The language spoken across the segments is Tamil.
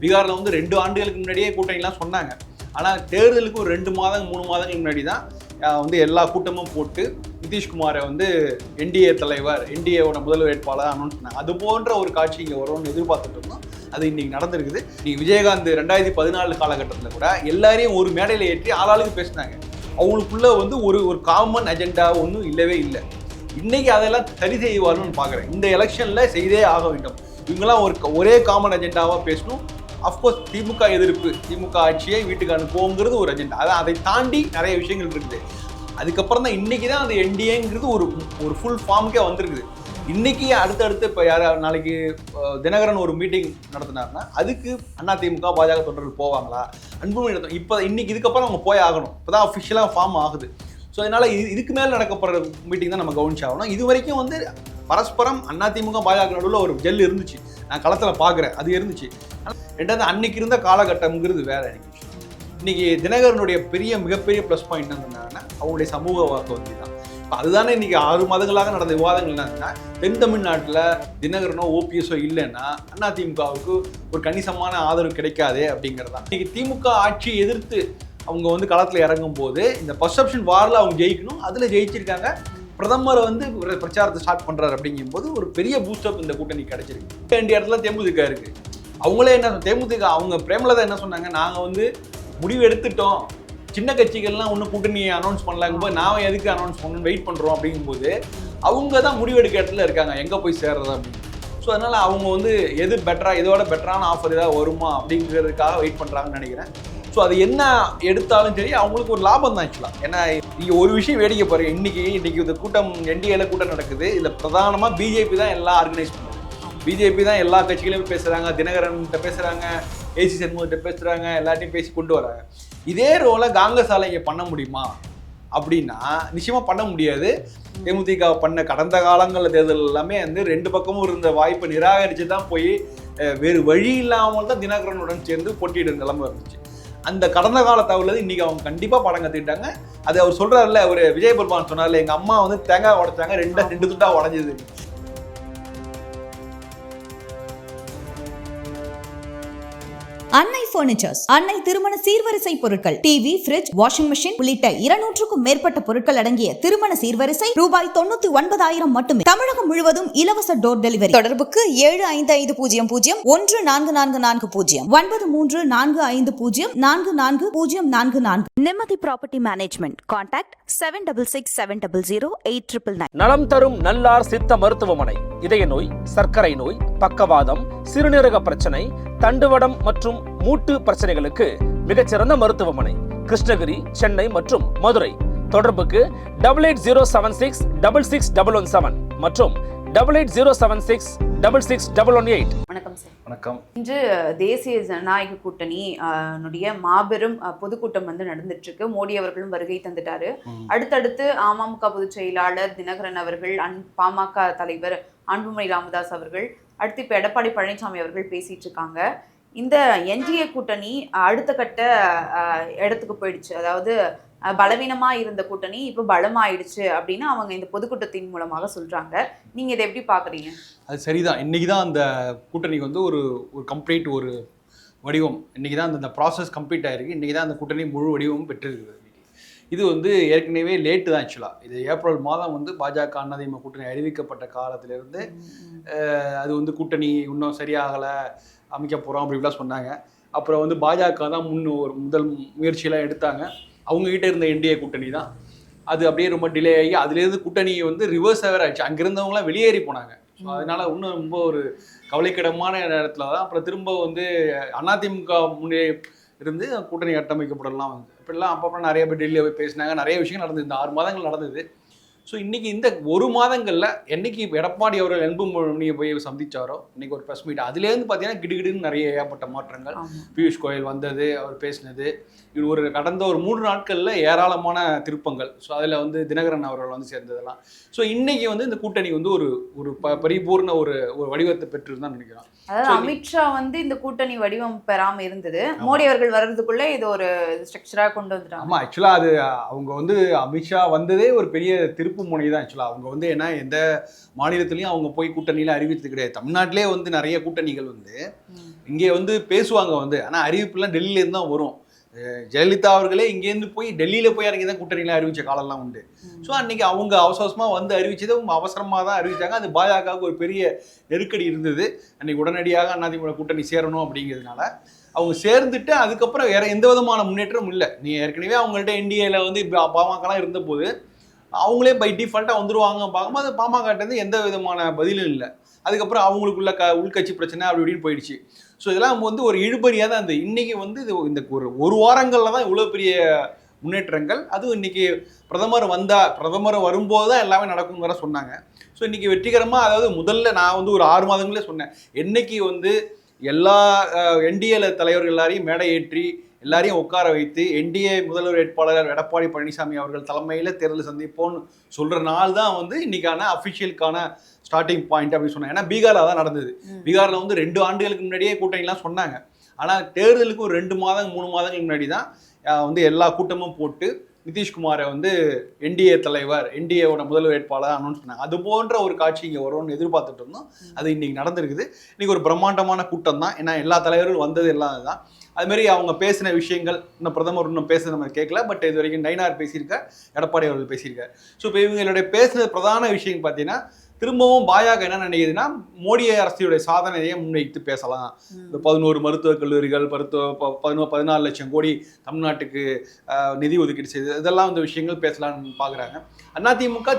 பீகாரில் வந்து 2 ஆண்டுகளுக்கு முன்னாடியே கூட்டணிலாம் சொன்னாங்க. ஆனால் தேர்தலுக்கு ஒரு 2 மாதம் 3 மாதங்களுக்கு முன்னாடி தான் வந்து எல்லா கூட்டமும் போட்டு நிதிஷ்குமாரை வந்து என்டிஏ தலைவர், என்டிஏவோட முதல் வேட்பாளர் அனௌன்ஸ் பண்ணாங்க. அது போன்ற ஒரு காட்சி இங்கே வரும்னு எதிர்பார்த்துட்டு இருந்தோம். அது இன்னைக்கு நடந்திருக்குது. விஜயகாந்த் 2014 காலகட்டத்தில் கூட எல்லாரையும் ஒரு மேடையில் ஏற்றி ஆளாளுக்கு பேசினாங்க. அவங்களுக்குள்ள வந்து ஒரு காமன் அஜெண்டா ஒன்றும் இல்லவே இல்லை. இன்னைக்கு அதெல்லாம் சரி செய்வார்னு பார்க்குறேன். இந்த எலெக்ஷனில் செய்தே ஆக வேண்டும். இவங்கெல்லாம் ஒரே காமன் அஜெண்டாவாக பேசணும். அஃப்கோர்ஸ் திமுக எதிர்ப்பு, திமுக ஆட்சியை வீட்டுக்கு அனுப்புவோங்கிறது ஒரு அஜெண்டா. அதை தாண்டி நிறைய விஷயங்கள் இருக்குது. அதுக்கப்புறம் தான் இன்னைக்கு தான் அந்த என்டிஏங்கிறது ஒரு ஃபுல் ஃபார்முக்கே வந்திருக்குது. இன்னைக்கு அடுத்தடுத்து இப்போ நாளைக்கு தினகரன் ஒரு மீட்டிங் நடத்தினார்னா அதுக்கு அதிமுக பாஜக தொண்டர்கள் போவாங்களா? அன்புமணி நடத்தும். இப்போ இன்னைக்கு இதுக்கப்புறம் அவங்க போய் ஆகணும். இப்போ தான் அஃபிஷியலாக ஃபார்ம் ஆகுது. ஸோ அதனால் இதுக்கு மேலே நடக்கப்படுற மீட்டிங் தான் நம்ம கவனிச்சாகணும். இது வரைக்கும் வந்து பரஸ்பரம் அதிமுக பாஜக நடுவில் ஒரு ஜெல் இருந்துச்சு. நான் களத்தில் பார்க்குறேன், அது இருந்துச்சு. ரெண்டாவது அன்னைக்கு இருந்த காலகட்டம்ங்கிறது வேற. இன்னைக்கு தினகரனுடைய மிகப்பெரிய ப்ளஸ் பாயிண்ட் என்னன்னா அவங்களுடைய சமூக வாக்கு தான். இப்போ அதுதானே இன்னைக்கு 6 மாதங்களாக நடந்த விவாதங்கள் என்னன்னா, தென் தமிழ்நாட்டில் தினகரனோ ஓபிஎஸோ இல்லைன்னா அதிமுகவுக்கு ஒரு கணிசமான ஆதரவு கிடைக்காது அப்படிங்கிறதான். இன்னைக்கு திமுக ஆட்சியை எதிர்த்து அவங்க வந்து களத்தில் இறங்கும் போது இந்த பர்செப்ஷன் வாரில் அவங்க ஜெயிக்கணும். அதில் ஜெயிச்சிருக்காங்க. பிரதமரை வந்து பிரச்சாரத்தை ஸ்டார்ட் பண்ணுறாரு. அப்படிங்கும்போது ஒரு பெரிய பூஸ்டப் இந்த கூட்டணி கிடைச்சிருக்கு. வேண்டிய இடத்துல தேமுதிக இருக்கு. அவங்களே என்ன தேமுதிக அவங்க பிரேமலதா என்ன சொன்னாங்க, நாங்கள் வந்து முடிவு எடுத்துட்டோம், சின்ன கட்சிகள்லாம் ஒன்றும் கூட்டணியை அனௌன்ஸ் பண்ணலாங்கும்போது நான் எதுக்கு அனௌன்ஸ் பண்ணணும்னு வெயிட் பண்ணுறோம் அப்படிங்கும்போது அவங்க தான் முடிவெடுக்க இடத்துல இருக்காங்க, எங்கே போய் சேர்றது அப்படின்னு. ஸோ அதனால் அவங்க வந்து எது பெட்டராக, இதோட பெட்டரான ஆஃபர் ஏதாவது வருமா அப்படிங்கிறதுக்காக வெயிட் பண்ணுறாங்கன்னு நினைக்கிறேன். ஸோ அது என்ன எடுத்தாலும் சரி அவங்களுக்கு ஒரு லாபம் தான் ஆக்சுவலாக. ஏன்னா நீங்கள் ஒரு விஷயம் வேடிக்கை பாருங்க, இன்னைக்கு இந்த கூட்டம் என்டிஏல கூட்டம் நடக்குது. இதில் பிரதானமாக பிஜேபி தான் எல்லாம் ஆர்கனைஸ் பண்ணுறாங்க. பிஜேபி தான் எல்லா கட்சிகளையும் பேசுகிறாங்க, தினகரன்கிட்ட பேசுகிறாங்க, ஏசி சண்முகத்தை பேசுகிறாங்க, எல்லாத்தையும் பேசி கொண்டு வராங்க. இதே ரோலை காங்கிரஸால் இங்கே பண்ண முடியுமா அப்படின்னா நிச்சயமாக பண்ண முடியாது. தேமுதிக பண்ண கடந்த காலங்களில் தேர்தல் எல்லாமே வந்து 2 பக்கமும் இருந்த வாய்ப்பை நிராகரித்து தான் போய் வேறு வழி இல்லாமல் தான் தினகரனுடன் சேர்ந்து போட்டியிடும் நிலைமை இருந்துச்சு. அந்த கடந்த கால தகவல் இன்னைக்கு அவங்க கண்டிப்பாக படம் கற்றுக்கிட்டாங்க. அது அவர் சொல்கிறாருல்ல, ஒரு விஜய் பெருமான் சொன்னார்ல, எங்கள் அம்மா வந்து தேங்காய் உடைச்சாங்க, 2 துண்டா உடஞ்சிது. அன்னை பர்னிச்சர்ஸ், அன்னை திருமண சீர்வரிசை பொருட்கள், டிவி, ஃபிரிட்ஜ், வாஷிங் மெஷின் உள்ளிட்ட 200க்கும் மேற்பட்ட பொருட்கள் அடங்கிய திருமண சீர்வரிசை ரூபாய் 99,000 மட்டுமே. தமிழகம் முழுவதும் இலவச டோர் டெலிவரி. தொடர்புக்கு 7550014440 9345044044. நிம்மதி ப்ராப்பர்ட்டி மேனேஜ்மெண்ட். கான்டாக்ட் 7667008999. நலம் தரும் நல்லார் சித்த மருத்துவமனை. இதய நோய், சர்க்கரை நோய், பக்கவாதம், சிறுநீரக பிரச்சனை, தண்டுவடம் மற்றும் மூட்டு பிரச்சனைகளுக்கு மிகச்சிறந்த மருத்துவமனை. கிருஷ்ணகிரி, சென்னை மற்றும் மதுரை. தொடர்புக்கு 8807666117 மற்றும் 8807666118. வணக்கம் சார். வணக்கம். இன்று தேசிய ஜனநாயக கூட்டணி மாபெரும் பொதுக்கூட்டம் நடந்துட்டு இருக்கு. மோடி அவர்களும் வருகை தந்துட்டாரு. அடுத்தடுத்து அமமுக பொதுச் செயலாளர் தினகரன் அவர்கள், பாமக தலைவர் அன்புமணி ராமதாஸ் அவர்கள், அடுத்து இப்ப எடப்பாடி பழனிசாமி அவர்கள் பேசிட்டு இருக்காங்க. இந்த என்டிஏ கூட்டணி அடுத்த கட்ட இடத்துக்கு போயிடுச்சு. அதாவது பலவீனமா இருந்த கூட்டணி இப்ப பலமாயிடுச்சு அப்படின்னு அவங்க இந்த பொதுக்கூட்டத்தின் மூலமாக சொல்றாங்க. நீங்க இதை எப்படி பாக்குறீங்க? அது சரிதான். இன்னைக்கு தான் அந்த கூட்டணிக்கு வந்து ஒரு கம்ப்ளீட் ஒரு வடிவம். இன்னைக்கு தான் அந்த ப்ராசஸ் கம்ப்ளீட் ஆயிருக்கு. இன்னைக்கு தான் அந்த கூட்டணி முழு வடிவமும் பெற்றிருக்குது. இது வந்து ஏற்கனவே லேட்டு தான் ஆக்சுவலாக. இது ஏப்ரல் மாதம் வந்து பாஜக அதிமுக கூட்டணி அறிவிக்கப்பட்ட காலத்திலிருந்து அது வந்து கூட்டணி இன்னும் சரியாகலை, அமைக்க போகிறோம் அப்படிலாம் சொன்னாங்க. அப்புறம் வந்து பாஜக தான் ஒரு முதல் முயற்சியெல்லாம் எடுத்தாங்க. அவங்ககிட்ட இருந்த என்டிஏ கூட்டணி தான் அது அப்படியே ரொம்ப டிலே ஆகி அதுலேருந்து கூட்டணி வந்து ரிவர்ஸ் வேறு ஆயிடுச்சு. அங்கிருந்தவங்களாம் வெளியேறி போனாங்க. ஸோ அதனால் இன்னும் ரொம்ப ஒரு கவலைக்கிடமான இடத்துல தான் அப்புறம் திரும்ப வந்து அதிமுக முன்னே இருந்து கூட்டணி கட்டமைக்கப்படலாம் வந்து இப்படிலாம் அப்பப்போ நிறைய பேர் டெல்லியில் போய் பேசினாங்க. நிறைய விஷயங்கள் நடந்தது. இந்த 6 மாதங்கள் நடந்தது. ஸோ இன்றைக்கி இந்த 1 மாதங்களில் என்றைக்கு எடப்பாடி அவர்கள் அன்புமணியை போய் சந்தித்தாரோ இன்றைக்கி ஒரு ப்ரெஸ் மீட், அதுலேருந்து பார்த்தீங்கன்னா கிடுகிடுன்னு நிறைய ஏகப்பட்ட மாற்றங்கள். பியூஷ் கோயல் வந்தது, அவர் பேசினது, இது ஒரு கடந்த ஒரு 3 நாட்களில் ஏராளமான திருப்பங்கள். ஸோ அதில் வந்து தினகரன் அவர்கள் வந்து சேர்ந்ததெல்லாம். ஸோ இன்றைக்கி வந்து இந்த கூட்டணி வந்து ஒரு பரிபூர்ண ஒரு வடிவத்தை பெற்று தான் நினைக்கிறோம். அதாவது அமித்ஷா வந்து இந்த கூட்டணி வடிவம் பெறாமல் இருந்தது. மோடி அவர்கள் வர்றதுக்குள்ளே இது ஒரு ஸ்ட்ரக்சராக கொண்டு வந்துட்டாங்க. ஆமாம், ஆக்சுவலாக அது அவங்க வந்து அமித்ஷா வந்ததே ஒரு பெரிய திருப்பம் திருப்பு முனை தான் ஆக்சுவலாக. அவங்க வந்து ஏன்னா எந்த மாநிலத்திலையும் அவங்க போய் கூட்டணியில் அறிவித்தது கிடையாது. தமிழ்நாட்டிலே வந்து நிறைய கூட்டணிகள் வந்து இங்கே வந்து பேசுவாங்க வந்து, ஆனால் அறிவிப்புலாம் டெல்லியிலேருந்து தான் வரும். ஜெயலலிதா அவர்களே இங்கேருந்து போய் டெல்லியில் போய் இறங்கி தான் கூட்டணியில் அறிவித்த காலம்லாம் உண்டு. ஸோ அன்றைக்கி அவங்க அவசரமாக வந்து அறிவிச்சதை அவசரமாக தான் அறிவித்தாங்க. அது பாஜகவுக்கு ஒரு பெரிய நெருக்கடி இருந்தது. அன்றைக்கி உடனடியாக அதிமுக கூட்டணி சேரணும் அப்படிங்கிறதுனால அவங்க சேர்ந்துட்டு அதுக்கப்புறம் வேறு எந்த விதமான முன்னேற்றமும் இல்லை. நீ ஏற்கனவே அவங்கள்ட்ட என்டிஏல வந்து பாமகலாம் இருந்தபோது அவங்களே பை டிஃபால்ட்டாக வந்துடுவாங்க பார்க்கும்போது பாமகட்டேருந்து எந்த விதமான பதிலும் இல்லை. அதுக்கப்புறம் அவங்களுக்குள்ள உள்கட்சி பிரச்சனை அப்படி இப்படின்னு போயிடுச்சு. ஸோ இதெல்லாம் வந்து ஒரு இழுபறியாக தான் இருந்தது. இன்றைக்கி வந்து இது இந்த ஒரு வாரங்களில் தான் இவ்வளோ பெரிய முன்னேற்றங்கள். அதுவும் இன்றைக்கி பிரதமர் வரும்போது தான் எல்லாமே நடக்கும் வர சொன்னாங்க. ஸோ இன்றைக்கி வெற்றிகரமாக, அதாவது முதல்ல நான் வந்து ஒரு 6 மாதங்களே சொன்னேன், என்னைக்கு வந்து எல்லா என்டிஏல தலைவர்கள் எல்லாரையும் மேடை ஏற்றி எல்லாரையும் உட்கார வைத்து என்டிஏ முதல்வர் வேட்பாளர் எடப்பாடி பழனிசாமி அவர்கள் தலைமையில் தேர்தல் சந்திப்போன்னு சொல்கிற நாள் தான் வந்து இன்றைக்கான அஃபிஷியலுக்கான ஸ்டார்டிங் பாயிண்ட் அப்படின்னு சொன்னாங்க. ஏன்னா பீகாரில் தான் நடந்தது. பீகாரில் வந்து 2 ஆண்டுகளுக்கு முன்னாடியே கூட்டணிலாம் சொன்னாங்க. ஆனால் தேர்தலுக்கு ஒரு 2 மாதம் 3 மாதங்களுக்கு முன்னாடி தான் வந்து எல்லா கூட்டமும் போட்டு நிதிஷ்குமாரை வந்து என்டிஏ தலைவர், என்டிஏவோட முதல்வர் வேட்பாளர் அனௌன்ஸ் பண்ணாங்க. அது போன்ற ஒரு காட்சி இங்கே வரும்னு எதிர்பார்த்துட்டு இருந்தோம். அது இன்றைக்கி நடந்திருக்குது. இன்றைக்கி ஒரு பிரம்மாண்டமான கூட்டம் தான். ஏன்னா எல்லா தலைவர்களும் வந்தது எல்லாம் தான். அதுமாரி அவங்க பேசின விஷயங்கள் இன்னும் பிரதமர் இன்னும் பேசுறது நம்ம கேட்கல. பட் இது வரைக்கும் நயினார் பேசியிருக்கார், எடப்பாடி அவர்கள் பேசியிருக்கார். ஸோ இப்போ இவங்களுடைய பேசுனது பிரதான விஷயம் பார்த்தீங்கன்னா, திரும்பவும் பாஜக என்ன நினைக்குதுன்னா, மோடி அரசியுடைய சாதனையை முன்வைத்து பேசலாம். இந்த 11 மருத்துவக் கல்லூரிகள், 14 லட்சம் கோடி தமிழ்நாட்டுக்கு நிதி ஒதுக்கீடு செய்து, இதெல்லாம் இந்த விஷயங்கள் பேசலாம்னு பார்க்குறாங்க.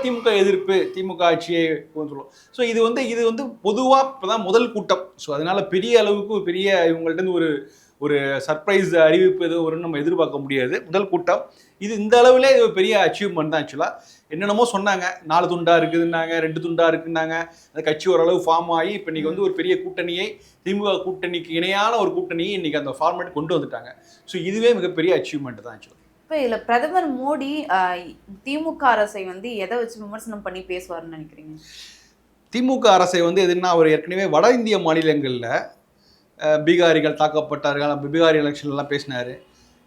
திமுக எதிர்ப்பு, திமுக ஆட்சியை சொல்லுவோம். ஸோ இது வந்து பொதுவாக இப்போ தான் முதல் கூட்டம். ஸோ அதனால பெரிய அளவுக்கு பெரிய இவங்கள்ட்ட ஒரு சர்ப்ரைஸ் அறிவிப்பு எதுவும் வரும்னு நம்ம எதிர்பார்க்க முடியாது. முதல் கூட்டம் இது இந்த அளவுலே இது பெரிய அச்சீவ்மெண்ட் தான். ஆக்சுவலாக என்னென்னமோ சொன்னாங்க, 4 துண்டா இருக்குதுன்னாங்க, 2 துண்டா இருக்குன்னாங்க. அந்த கட்சி ஓரளவு ஃபார்ம் ஆகி இப்போ இன்றைக்கி வந்து ஒரு பெரிய கூட்டணியை, திமுக கூட்டணிக்கு இணையான ஒரு கூட்டணியை இன்றைக்கி அந்த ஃபார்மேட் கொண்டு வந்துட்டாங்க. ஸோ இதுவே மிகப்பெரிய அச்சீவ்மெண்ட் தான் ஆக்சுவலாக. இப்போ இதில் பிரதமர் மோடி திமுக அரசை வந்து எதை வச்சு விமர்சனம் பண்ணி பேசுவார்னு நினைக்கிறீங்க? திமுக அரசை வந்து எதுனா, அவர் ஏற்கனவே வட இந்திய மாநிலங்களில் பீகாரிகள் தாக்கப்பட்டார்கள், பீகாரி எலெக்ஷன்லாம் பேசினார்.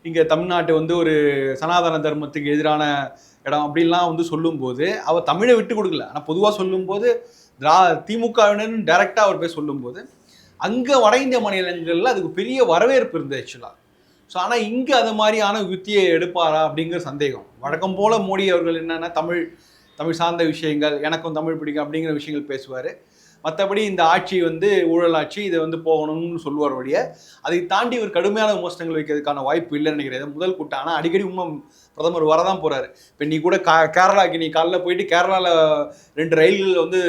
இங்கே தமிழ்நாட்டு வந்து ஒரு சனாதன தர்மத்துக்கு எதிரான இடம் அப்படின்லாம் வந்து சொல்லும்போது அவர் தமிழை விட்டு கொடுக்கல. ஆனால் பொதுவாக சொல்லும்போது திமுகவினர் டைரெக்டாக அவர் போய் சொல்லும்போது அங்கே வட இந்திய மாநிலங்களில் அதுக்கு பெரிய வரவேற்பு இருந்தது ஆக்சுவலாக. ஸோ ஆனால் இங்கே அது மாதிரியான யுத்தியை எடுப்பாரா அப்படிங்கிற சந்தேகம். வழக்கம் போல் மோடி அவர்கள் என்னென்னா தமிழ் சார்ந்த விஷயங்கள், எனக்கும் தமிழ் பிடிக்கும் அப்படிங்கிற விஷயங்கள் பேசுவார். மற்றபடி இந்த ஆட்சி வந்து ஊழல் ஆட்சி, இதை வந்து போகணும்னு சொல்லுவார் வழிய. அதை தாண்டி ஒரு கடுமையான விமர்சனங்கள் வைக்கிறதுக்கான வாய்ப்பு இல்லைன்னு நினைக்கிறேன் முதல் கூட்டம். ஆனால் அடிக்கடி பிரதமர் வரதான் போகிறாரு. இப்போ நீ கூட கேரளாவுக்கு நீ காலைல போயிட்டு கேரளாவில் 2 ரயில்கள் வந்து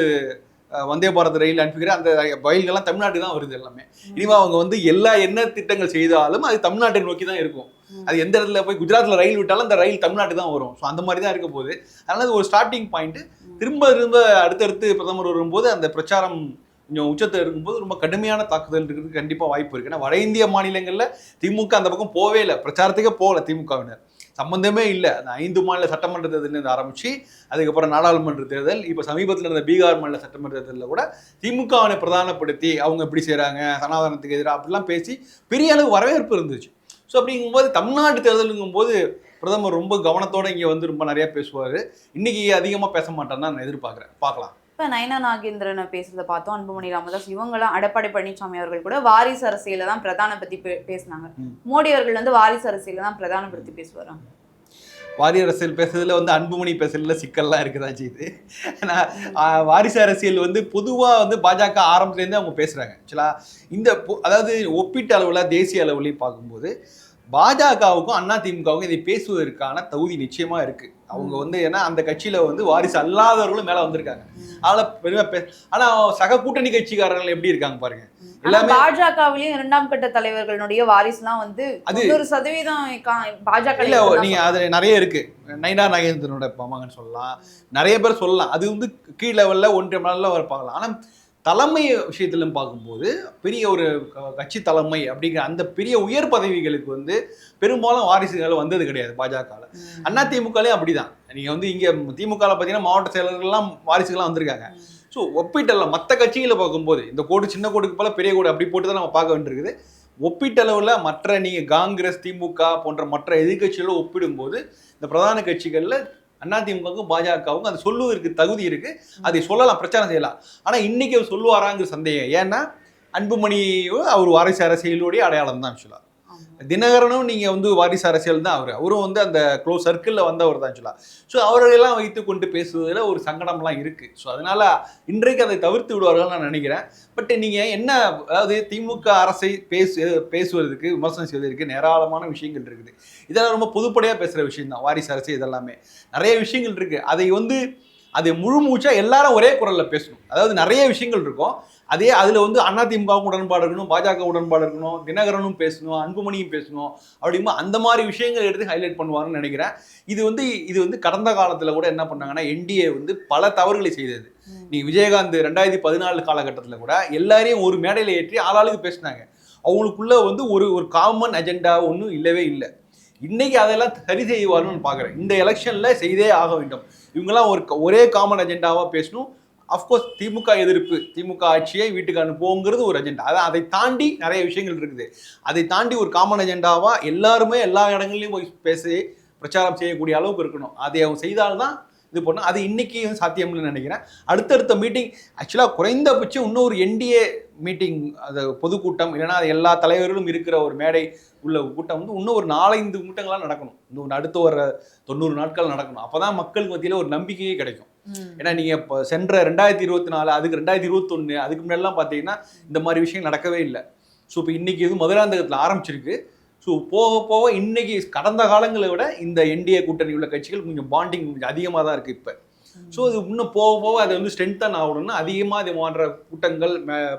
வந்தே பாரத் ரயில் அனுப்பிக்கிற அந்த ரயில்கள்லாம் தமிழ்நாட்டுக்கு தான் வருது எல்லாமே. இனிமே அவங்க வந்து என்ன திட்டங்கள் செய்தாலும் அது தமிழ்நாட்டை நோக்கி தான் இருக்கும். அது எந்த இடத்துல போய் குஜராத்தில் ரயில் விட்டாலும் அந்த ரயில் தமிழ்நாட்டு தான் வரும். ஸோ அந்த மாதிரி தான் இருக்க போகுது. அதனால அது ஒரு ஸ்டார்டிங் பாயிண்ட்டு. திரும்ப அடுத்தடுத்து பிரதமர் வரும்போது அந்த பிரச்சாரம் கொஞ்சம் உச்சத்தில் இருக்கும்போது ரொம்ப கடுமையான தாக்குதல் இருக்கிறதுக்கு கண்டிப்பாக வாய்ப்பு இருக்குது. ஏன்னா வட இந்திய மாநிலங்களில் திமுக அந்த பக்கம் போவே இல்லை, பிரச்சாரத்துக்கே போகல. திமுகவினர் சம்பந்தமே இல்லை. அந்த 5 மாநில சட்டமன்ற தேர்தலேருந்து ஆரம்பித்து அதுக்கப்புறம் நாடாளுமன்ற தேர்தல், இப்போ சமீபத்தில் இருந்த பீகார் மாநில சட்டமன்ற தேர்தலில் கூட திமுகவை பிரதானப்படுத்தி அவங்க எப்படி செய்கிறாங்க, சனாதனத்துக்கு எதிராக அப்படிலாம் பேசி பெரிய அளவு வரவேற்பு இருந்துச்சு. ஸோ அப்படிங்கும்போது தமிழ்நாட்டு தேர்தலுங்கும்போது பிரதமர் ரொம்ப கவனத்தோடு இங்கே வந்து ரொம்ப நிறையா பேசுவார். இன்றைக்கி அதிகமாக பேச மாட்டான்னு நான் எதிர்பார்க்குறேன். பார்க்கலாம். இப்போ நயனா நாகேந்திரனை பேசுறதை பார்த்தோம், அன்புமணி ராமதாஸ் இவங்கெல்லாம், எடப்பாடி பழனிசாமி அவர்கள் கூட வாரிசு அரசியலை தான் பிரதான பற்றி பேசினாங்க. மோடி அவர்கள் வந்து வாரிசு அரசியலை தான் பிரதானப்படுத்தி பேசுவாராங்க. வாரிசு அரசியல் பேசுறதுல வந்து அன்புமணி பேசுறதுல சிக்கல்லாம் இருக்குதான் செய்யுது. ஏன்னா வாரிசு அரசியல் வந்து பொதுவாக வந்து பாஜக ஆரம்பத்துலேருந்தே அவங்க பேசுகிறாங்க. ஆக்சுவலாக அதாவது ஒப்பீட்டு அளவில் தேசிய அளவுலையும் பார்க்கும்போது பாஜகவுக்கும் அதிமுகவுக்கும் இதை பேசுவதற்கான தகுதி நிச்சயமா இருக்கு. அவங்க வந்து ஏன்னா அந்த கட்சியில வந்து வாரிசு அல்லாதவர்களும் மேல வந்திருக்காங்க. அதனால பெருமை ஆனா சக கூட்டணி கட்சிக்காரர்கள் எப்படி இருக்காங்க பாருங்க. எல்லாமே பாஜகவிலையும் 2ஆம் கட்ட தலைவர்களுடைய வாரிசுலாம் வந்து 100% பாஜக இல்ல. நீங்க அது நிறைய இருக்கு. நயினா நாகேந்திரனோட மகன் சொல்லலாம், நிறைய பேர் சொல்லலாம். அது வந்து கீழ் லெவல்ல ஒன்றிய லெவல்ல இருப்பாங்களா. ஆனா தலைமை விஷயத்திலும் பார்க்கும்போது பெரிய ஒரு கட்சி தலைமை அப்படிங்கிற அந்த பெரிய உயர் பதவிகளுக்கு வந்து பெரும்பாலும் வாரிசுகள் வந்தது கிடையாது பாஜகவில். அதிமுகலையும் அப்படிதான். நீங்கள் வந்து இங்கே திமுகவில் பார்த்தீங்கன்னா மாவட்ட செயலர்கள்லாம் வாரிசுகள்லாம் வந்திருக்காங்க. ஸோ ஒப்பீட்டெல்லாம் மற்ற கட்சிகளை பார்க்கும்போது இந்த கோடு சின்ன கோடுக்கு போல பெரிய கோடு அப்படி போட்டு தான் நம்ம பார்க்க வேண்டியிருக்குது. ஒப்பீட்டளவில் மற்ற நீங்கள் காங்கிரஸ், திமுக போன்ற மற்ற எதிர்கட்சிகளோடு ஒப்பிடும்போது இந்த பிரதான கட்சிகளில் அதிமுகவுக்கும் பாஜகவுக்கும் அது சொல்லுவதற்கு தகுதி இருக்கு, அதை சொல்லலாம், பிரச்சாரம் செய்யலாம். ஆனா இன்னைக்கு அவர் சொல்லுவாராங்கிற சந்தேகம். ஏன்னா அன்புமணியும் அவர் வாரிசு அரசியலுடைய அடையாளம் தான் ஆக்சுவலா. தினகரனும் நீங்க வந்து வாரிசு அரசியல் தான் அவரும் வந்து அந்த க்ளோஸ் சர்க்கிளில் வந்தவர் தான் ஆக்சுவலா. ஸோ அவர்களெல்லாம் வைத்து கொண்டு பேசுவதில் ஒரு சங்கடம்லாம் இருக்கு. ஸோ அதனால இன்றைக்கு அதை தவிர்த்து விடுவார்கள் நான் நினைக்கிறேன். பட் நீங்க என்ன, அதாவது திமுக அரசை பேசுவதற்கு விமர்சனம் செய்வதற்கு ஏராளமான விஷயங்கள் இருக்குது. இதெல்லாம் ரொம்ப பொதுப்படையாக பேசுகிற விஷயம் தான் வாரிசு அரசு. இதெல்லாமே நிறைய விஷயங்கள் இருக்கு. அதை வந்து அது முழு மூச்சா எல்லாரும் ஒரே குரல்ல பேசணும். அதாவது நிறைய விஷயங்கள் இருக்கும். அதே அதில் வந்து அதிமுகவும் உடன்பாடு இருக்கணும், பாஜக உடன்பாடு இருக்கணும், தினகரனும் பேசணும், அன்புமணியும் பேசணும். அப்படிங்கும்போது அந்த மாதிரி விஷயங்கள் எடுத்து ஹைலைட் பண்ணுவாங்கன்னு நினைக்கிறேன். இது வந்து கடந்த காலத்தில் கூட என்ன பண்ணாங்கன்னா, என்டிஏ வந்து பல தவறுகளை செய்தது. நீ விஜயகாந்த் 2014 காலகட்டத்தில் கூட எல்லாரையும் ஒரு மேடையில் ஏற்றி ஆளாளுக்கு பேசினாங்க. அவங்களுக்குள்ள வந்து ஒரு காமன் அஜெண்டா ஒன்றும் இல்லவே இல்லை. இன்னைக்கு அதெல்லாம் சரி செய்வார்னு பார்க்குறேன். இந்த எலெக்ஷனில் செய்தே ஆக வேண்டும். இவங்கெல்லாம் ஒரே காமன் அஜெண்டாவாக பேசணும். அஃப்கோர்ஸ் திமுக எதிர்ப்பு, திமுக ஆட்சியை வீட்டுக்கு அனுப்புவோங்கிறது ஒரு அஜெண்டா. அதை தாண்டி நிறைய விஷயங்கள் இருக்குது. அதை தாண்டி ஒரு காமன் அஜெண்டாவா எல்லாருமே எல்லா இடங்கள்லையும் போய் பேசி பிரச்சாரம் செய்யக்கூடிய அளவுக்கு இருக்கணும். அதை அவங்க செய்தால்தான் இது பண்ணணும். அது இன்னைக்கு சாத்தியம்னு நினைக்கிறேன். அடுத்தடுத்த மீட்டிங் ஆக்சுவலாக குறைந்தபட்சம் இன்னொரு என்டிஏ மீட்டிங், அது பொதுக்கூட்டம் இல்லைன்னா அது எல்லா தலைவர்களும் இருக்கிற ஒரு மேடை உள்ள கூட்டம் வந்து இன்னும் ஒரு 4-5 கூட்டங்களாக நடக்கணும். இன்னும் அடுத்த ஒரு 90 நாட்கள் நடக்கணும். அப்போதான் மக்களுக்கு மத்தியில் ஒரு நம்பிக்கையே கிடைக்கும். ஏன்னா நீங்க இப்போ சென்ற 2024 அதுக்கு 2021 அதுக்கு முன்னெல்லாம் பார்த்தீங்கன்னா இந்த மாதிரி விஷயம் நடக்கவே இல்லை. ஸோ இப்போ இன்னைக்கு இது மதுராந்தகத்தில் ஆரம்பிச்சிருக்கு. ஸோ போக போக இன்னைக்கு கடந்த காலங்களை விட இந்த என்டிஏ கூட்டணி உள்ள கட்சிகள் கொஞ்சம் பாண்டிங் கொஞ்சம் அதிகமாக தான் இருக்குது இப்போ. ஸோ இது இன்னும் போக போக அதை வந்து ஸ்ட்ரென்தன் ஆகணும்னா அதிகமாக இது போன்ற கூட்டங்கள்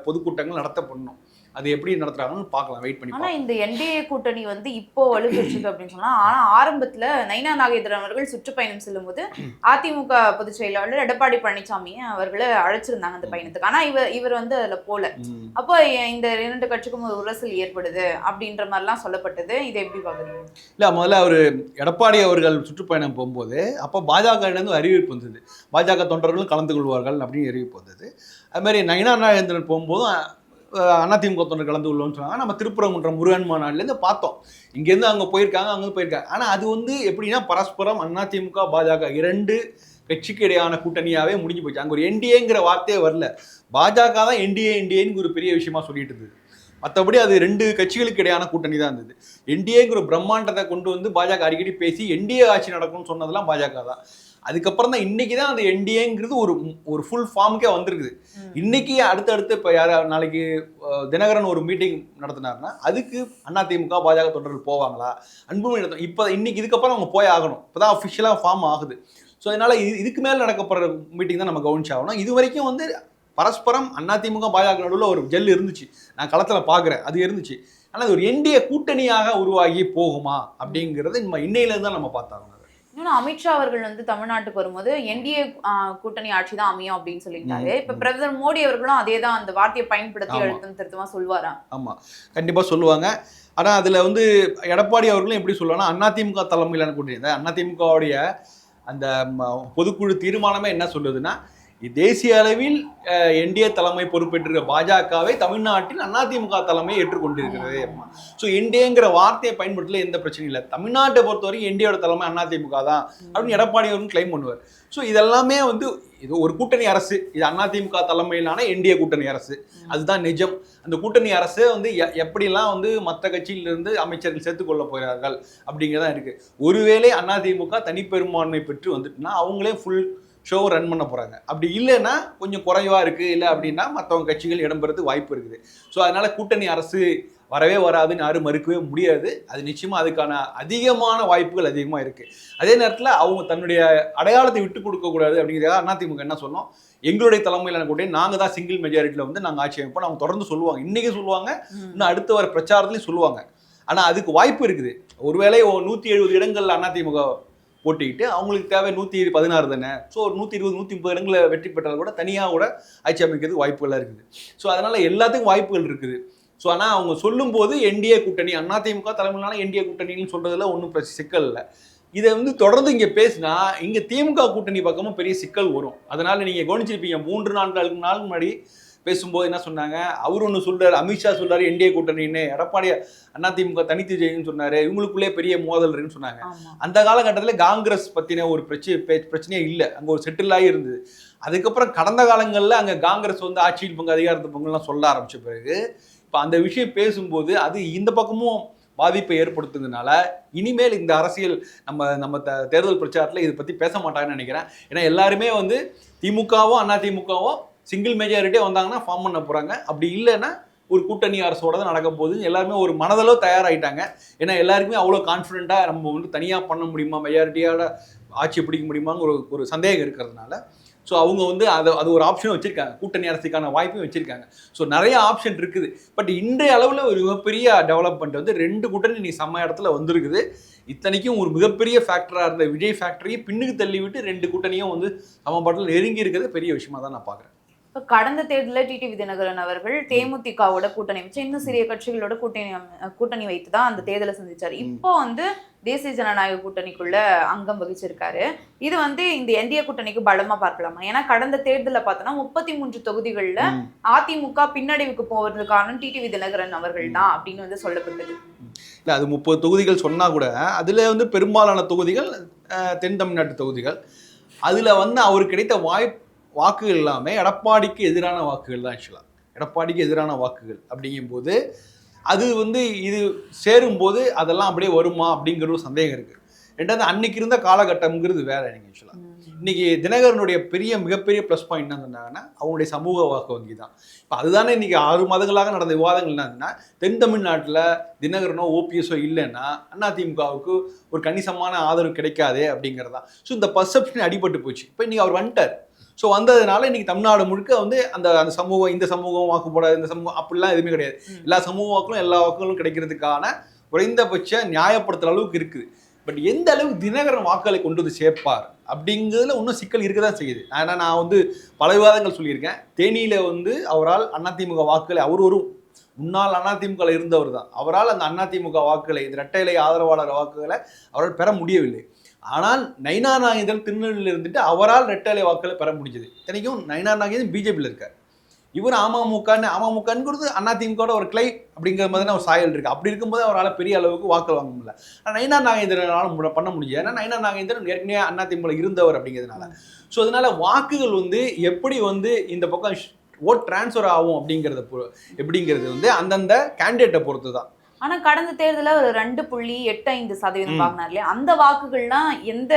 பொதுக்கூட்டங்கள் நடத்தப்படணும். அது எப்படி நடத்துறாங்கன்னு பார்க்கலாம், வெயிட் பண்ணி. ஆனா இந்த என்டிஏ கூட்டணி வந்து இப்போ வலுப்பெற்றிருக்கு அப்படின்னு சொன்னா, ஆனா ஆரம்பத்துல நயினா நாகேந்திரன் அவர்கள் சுற்றுப்பயணம் செல்லும் போது அதிமுக பொதுச் செயலாளர் எடப்பாடி பழனிசாமி அவர்களை அழைச்சிருந்தாங்க அந்த பயணத்துக்கு. ஆனா இவர் வந்து அதுல போல. அப்போ இந்த 2 கட்சிக்கும் ஒரு உரசல் ஏற்படுது அப்படின்ற மாதிரிலாம் சொல்லப்பட்டது. இதை எப்படி பாக்குறீங்க? இல்ல, முதல்ல அவர் எடப்பாடி அவர்கள் சுற்றுப்பயணம் போகும்போது அப்போ பாஜக அறிவிப்பு வந்தது, பாஜக தொண்டர்களும் கலந்து கொள்வார்கள் அப்படின்னு அறிவிப்பு வந்தது. அது மாதிரி நயினா நாகேந்திரன் போகும்போதும் அதிமுக தொண்டர் கலந்து கொள்ளும்னு சொன்னாங்க. நம்ம திருப்பரங்குன்றம் முருகன் மாநாடுலேருந்து பார்த்தோம். இங்கேருந்து அங்கே போயிருக்காங்க, அங்கே போயிருக்காங்க. ஆனால் அது வந்து எப்படின்னா பரஸ்பரம் அதிமுக பாஜக 2 கட்சிக்கு இடையான கூட்டணியாகவே முடிஞ்சு போச்சு. அங்கே ஒரு என்டிஏங்கிற வார்த்தையே வரல. பாஜக தான் என்டிஏன்னு ஒரு பெரிய விஷயமா சொல்லிட்டு இருந்தது. மற்றபடி அது 2 கட்சிகளுக்கு இடையான கூட்டணி தான் இருந்தது. என்டிஏங்கிற பிரம்மாண்டத்தை கொண்டு வந்து பாஜக அடிக்கடி பேசி என்டிஏ ஆட்சி நடக்கும்னு சொன்னதெல்லாம் பாஜக தான். அதுக்கப்புறம் தான் இன்னைக்கு தான் அந்த என்டிஏங்கிறது ஒரு ஃபுல் ஃபார்முக்கே வந்திருக்குது. இன்னைக்கு அடுத்தடுத்து இப்போ நாளைக்கு தினகரன் ஒரு மீட்டிங் நடத்தினாருன்னா அதுக்கு அதிமுக பாஜக தொண்டர்கள் போவாங்களா, அன்புமணி இப்போ இன்னைக்கு இதுக்கப்புறம் அவங்க போய் ஆகணும். இப்போ தான் அஃபிஷியலாக ஃபார்ம் ஆகுது. ஸோ அதனால இதுக்கு மேலே நடக்கப்படுற மீட்டிங் தான் நம்ம கவனிச்சாகணும். இது வரைக்கும் வந்து பரஸ்பரம் அதிமுக பாஜக நடுவில் ஒரு ஜெல் இருந்துச்சு, நான் களத்தில் பார்க்குறேன், அது இருந்துச்சு. ஆனால் அது ஒரு என்டிஏ கூட்டணியாக உருவாகி போகுமா அப்படிங்கிறது இன்னையிலேருந்து தான் நம்ம பார்த்தாங்க. இன்னொன்று, அமித்ஷா அவர்கள் வந்து தமிழ்நாட்டுக்கு வரும்போது என்டிஏ கூட்டணி ஆட்சி தான் அமையும் அப்படின்னு சொல்லியிருந்தாரு. இப்ப பிரதமர் மோடி அவர்களும் அதே தான் அந்த வார்த்தையை பயன்படுத்தி அழுத்தம் திருத்தமா சொல்வாரா? ஆமா, கண்டிப்பா சொல்லுவாங்க. ஆனா அதுல வந்து எடப்பாடி அவர்களும் எப்படி சொல்லுவாங்கன்னா, அதிமுக தலைமையிலான கூட்டணி, அதிமுகவுடைய அந்த பொதுக்குழு தீர்மானமே என்ன சொல்லுதுன்னா, தேசிய அளவில் என்டிஏ தலைமை பொறுப்பேற்ற பாஜகவை தமிழ்நாட்டில் அதிமுக தலைமையை ஏற்றுக்கொண்டிருக்கிறது. ஸோ என்டிஏங்கிற வார்த்தையை பயன்படுத்தல எந்த பிரச்சனையும் இல்லை. தமிழ்நாட்டை பொறுத்தவரைக்கும் என்டிஏட தலைமை அதிமுக தான் அப்படின்னு எடப்பாடி அவரும் கிளைம் பண்ணுவார். ஸோ இதெல்லாமே வந்து இது ஒரு கூட்டணி அரசு, இது அதிமுக தலைமையிலான என்டிஏ கூட்டணி அரசு, அதுதான் நிஜம். அந்த கூட்டணி அரசு வந்து எப்படிலாம் வந்து மற்ற கட்சியிலிருந்து அமைச்சர்கள் சேர்த்துக்கொள்ள போகிறார்கள் அப்படிங்கிறதான் இருக்கு. ஒருவேளை அதிமுக தனிப்பெரும்பான்மை பெற்று வந்துட்டுனா அவங்களே ஃபுல் ஷோ ரன் பண்ண போகிறாங்க. அப்படி இல்லைன்னா கொஞ்சம் குறைவாக இருக்குது, இல்லை அப்படின்னா மற்றவங்க கட்சிகள் இடம்பெறதுக்கு வாய்ப்பு இருக்குது. ஸோ அதனால் கூட்டணி அரசு வரவே வராதுன்னு யாரும் மறுக்கவே முடியாது. அது நிச்சயமாக அதுக்கான அதிகமான வாய்ப்புகள் அதிகமாக இருக்குது. அதே நேரத்தில் அவங்க தன்னுடைய அடையாளத்தை விட்டு கொடுக்கக்கூடாது அப்படிங்கிறதுக்காக அதிமுக என்ன சொன்னோம், எங்களுடைய தலைமையிலான கூட்டணி நாங்கள் தான் சிங்கிள் மெஜாரிட்டியில் வந்து நாங்கள் ஆட்சி அமைப்போம் அவங்க தொடர்ந்து சொல்லுவாங்க. இன்றைக்கி சொல்லுவாங்க, இன்னும் அடுத்த வர பிரச்சாரத்துலையும் சொல்லுவாங்க. ஆனால் அதுக்கு வாய்ப்பு இருக்குது. ஒருவேளை 170 இடங்களில் அதிமுக போட்டிக்கிட்டு அவங்களுக்கு தேவை 116 தானே. ஸோ ஒரு 120 130 இடங்களை வெற்றி பெற்றால் கூட தனியாக கூட ஆட்சி அமைக்கிறதுக்கு வாய்ப்புகளாக இருக்குது. ஸோ அதனால் எல்லாத்துக்கும் வாய்ப்புகள் இருக்குது. ஸோ ஆனால் அவங்க சொல்லும்போது என்டிஏ கூட்டணி அதிமுக தலைமையிலான என்டிஏ கூட்டணின்னு சொல்கிறதுல ஒன்றும் சிக்கல் இல்லை. இதை வந்து தொடர்ந்து இங்கே பேசினா இங்கே திமுக கூட்டணி பக்கமும் பெரிய சிக்கல் வரும். அதனால் நீங்கள் கவனிச்சிருப்பீங்க, 3-4 நாளுக்கு முன்னாடி பேசும்போது என்ன சொன்னாங்க, அவர் ஒன்று சொல்றாரு, அமித்ஷா சொல்றாரு என்டிஏ கூட்டணின்னு, எடப்பாடி அதிமுக தனித்து ஜெயின்னு சொன்னாரு, இவங்களுக்குள்ளே பெரிய மோதல் இருக்குன்னு சொன்னாங்க. அந்த காலகட்டத்தில் காங்கிரஸ் பத்தின ஒரு பிரச்சனையே இல்லை, அங்கே ஒரு செட்டில் ஆகி இருந்தது. அதுக்கப்புறம் கடந்த காலங்களில் அங்கே காங்கிரஸ் வந்து ஆட்சியில் பங்கு அதிகாரத்து பங்குலாம் சொல்ல ஆரம்பிச்ச பிறகு இப்போ அந்த விஷயம் பேசும்போது அது இந்த பக்கமும் பாதிப்பை ஏற்படுத்துறதுனால இனிமேல் இந்த அரசியல் நம்ம தேர்தல் பிரச்சாரத்தில் இதை பற்றி பேச மாட்டாங்கன்னு நினைக்கிறேன். ஏன்னா எல்லாருமே வந்து திமுகவும் அதிமுகவும் சிங்கிள் மெஜாரிட்டியாக வந்தாங்கன்னா ஃபார்ம் பண்ண போகிறாங்க. அப்படி இல்லைன்னா ஒரு கூட்டணி அரசோட தான் நடக்க போகுது. எல்லாருமே ஒரு மனதளவு தயாராகிட்டாங்க. ஏன்னா எல்லாருக்குமே அவ்வளோ கான்ஃபிடென்ட்டாக நம்ம வந்து தனியாக பண்ண முடியுமா, மெஜாரிட்டியோட ஆட்சி பிடிக்க முடியுமான்னு ஒரு சந்தேகம் இருக்கிறதுனால ஸோ அவங்க வந்து அது ஒரு ஆப்ஷனும் வச்சுருக்காங்க, கூட்டணி அரசுக்கான வாய்ப்பும் வச்சுருக்காங்க. ஸோ நிறைய ஆப்ஷன் இருக்குது. பட் இன்றைய அளவில் ஒரு மிகப்பெரிய டெவலப்மெண்ட் வந்து 2 கூட்டணி நீ செம்ம இடத்துல வந்திருக்குது. இத்தனைக்கும் ஒரு மிகப்பெரிய ஃபேக்டராக இருந்த விஜய் ஃபேக்டரியை பின்னுக்கு தள்ளி விட்டு 2 கூட்டணியும் வந்து சமபாட்டில் நெருங்கி இருக்கிறது பெரிய விஷயமா தான் நான் பார்க்குறேன். இப்போ கடந்த தேர்தலில் டிடிவி தினகரன் அவர்கள் தேமுதிகவோட கூட்டணி வச்சு இன்னும் சிறிய கட்சிகளோட கூட்டணி வைத்து தான் அந்த தேர்தலை சந்திச்சாரு. இப்போ வந்து தேசிய ஜனநாயக கூட்டணிக்குள்ள அங்கம் வகிச்சிருக்காரு. இது வந்து இந்த என்டிஏ கூட்டணிக்கு பலமா பார்க்கலாமா? ஏன்னா கடந்த தேர்தலில் பார்த்தோன்னா 33 தொகுதிகளில் அதிமுக பின்னடைவுக்கு போவதற்கு காரணம் டிடிவி தினகரன் அவர்கள் தான் அப்படின்னு வந்து சொல்லப்பட்டது. இல்லை, அது 30 தொகுதிகள் சொன்னால் கூட அதில் வந்து பெரும்பாலான தொகுதிகள் தென் தமிழ்நாட்டு தொகுதிகள். அதில் வந்து அவருக்கு கிடைத்த வாக்குகள் எல்லாமே எடப்பாடிக்கு எதிரான வாக்குகள் தான். ஆக்சுவலாக எடப்பாடிக்கு எதிரான வாக்குகள் அப்படிங்கும்போது அது வந்து இது சேரும்போது அதெல்லாம் அப்படியே வருமா அப்படிங்கிற ஒரு சந்தேகம் இருக்குது. ரெண்டாவது அன்னைக்கு இருந்த காலகட்டம்ங்கிறது வேற. நீங்கள் ஆக்சுவலாக இன்னைக்கு தினகரனுடைய மிகப்பெரிய ப்ளஸ் பாயிண்ட் என்ன சொன்னாங்கன்னா அவங்களுடைய சமூக வாக்கு வங்கி தான். இப்போ அதுதானே இன்னைக்கு 6 மாதங்களாக நடந்த விவாதங்கள் என்னன்னா, தென் தமிழ்நாட்டில் தினகரனோ ஓபிஎஸோ இல்லைன்னா அதிமுகவுக்கு ஒரு கணிசமான ஆதரவு கிடைக்காதே அப்படிங்கிறதான். ஸோ இந்த பர்செப்ஷன் அடிபட்டு போச்சு. இப்போ இன்னைக்கு அவர் வந்துட்டார். ஸோ வந்ததுனால இன்னைக்கு தமிழ்நாடு முழுக்க வந்து அந்த சமூகம், இந்த சமூகம் வாக்கு போடாது, இந்த சமூகம் அப்படிலாம் எதுவுமே கிடையாது. எல்லா சமூக வாக்களும் எல்லா வாக்குகளும் கிடைக்கிறதுக்கான குறைந்தபட்ச நியாயப்படுத்துகிற அளவுக்கு இருக்குது. பட் எந்த அளவுக்கு தினகரன் வாக்குகளை கொண்டு வந்து சேர்ப்பார் அப்படிங்கிறதுல இன்னும் சிக்கல் இருக்க தான் செய்யுது. ஏன்னா நான் வந்து பல விவாதங்கள் சொல்லியிருக்கேன். தேனியில் வந்து அவரால் அதிமுக வாக்குகளை, அவர் ஒரு முன்னாள் அதிமுக இருந்தவர் தான், அவரால் அந்த அதிமுக வாக்குகளை, இந்த இரட்டை இலை ஆதரவாளர் வாக்குகளை அவரால் பெற முடியவில்லை. ஆனால் நயினார் நாகேந்திரன் திருநெல்வேலியில் இருந்துட்டு அவரால் இரட்டை இலை வாக்குகளை பெற முடிஞ்சது. இத்தனைக்கும் நயினார் நாகேந்திரன் பிஜேபியில் இருக்கார், இவர் அமமுகங்கிறது அதிமுக ஒரு கிளை அப்படிங்கிற மாதிரி ஒரு சாயல் இருக்குது. அப்படி இருக்கும்போது அவரால் பெரிய அளவுக்கு வாக்கள் வாங்க முடியல. ஆனால் நயினார் நாகேந்திரனால பண்ண முடியாது. ஏன்னா நயினார் நாகேந்திரன் ஏற்கனவே அதிமுக இருந்தவர் அப்படிங்கிறதுனால. ஸோ அதனால வாக்குகள் வந்து எப்படி வந்து இந்த பக்கம் ஓட் டிரான்ஸ்ஃபர் ஆகும் எப்படிங்கிறது வந்து அந்தந்த கேண்டிடேட்டை பொறுத்து தான். ஆனா கடந்த தேர்தலில் ஒரு 2.85% வாங்கினார் இல்லையா? அந்த வாக்குகள்லாம் எந்த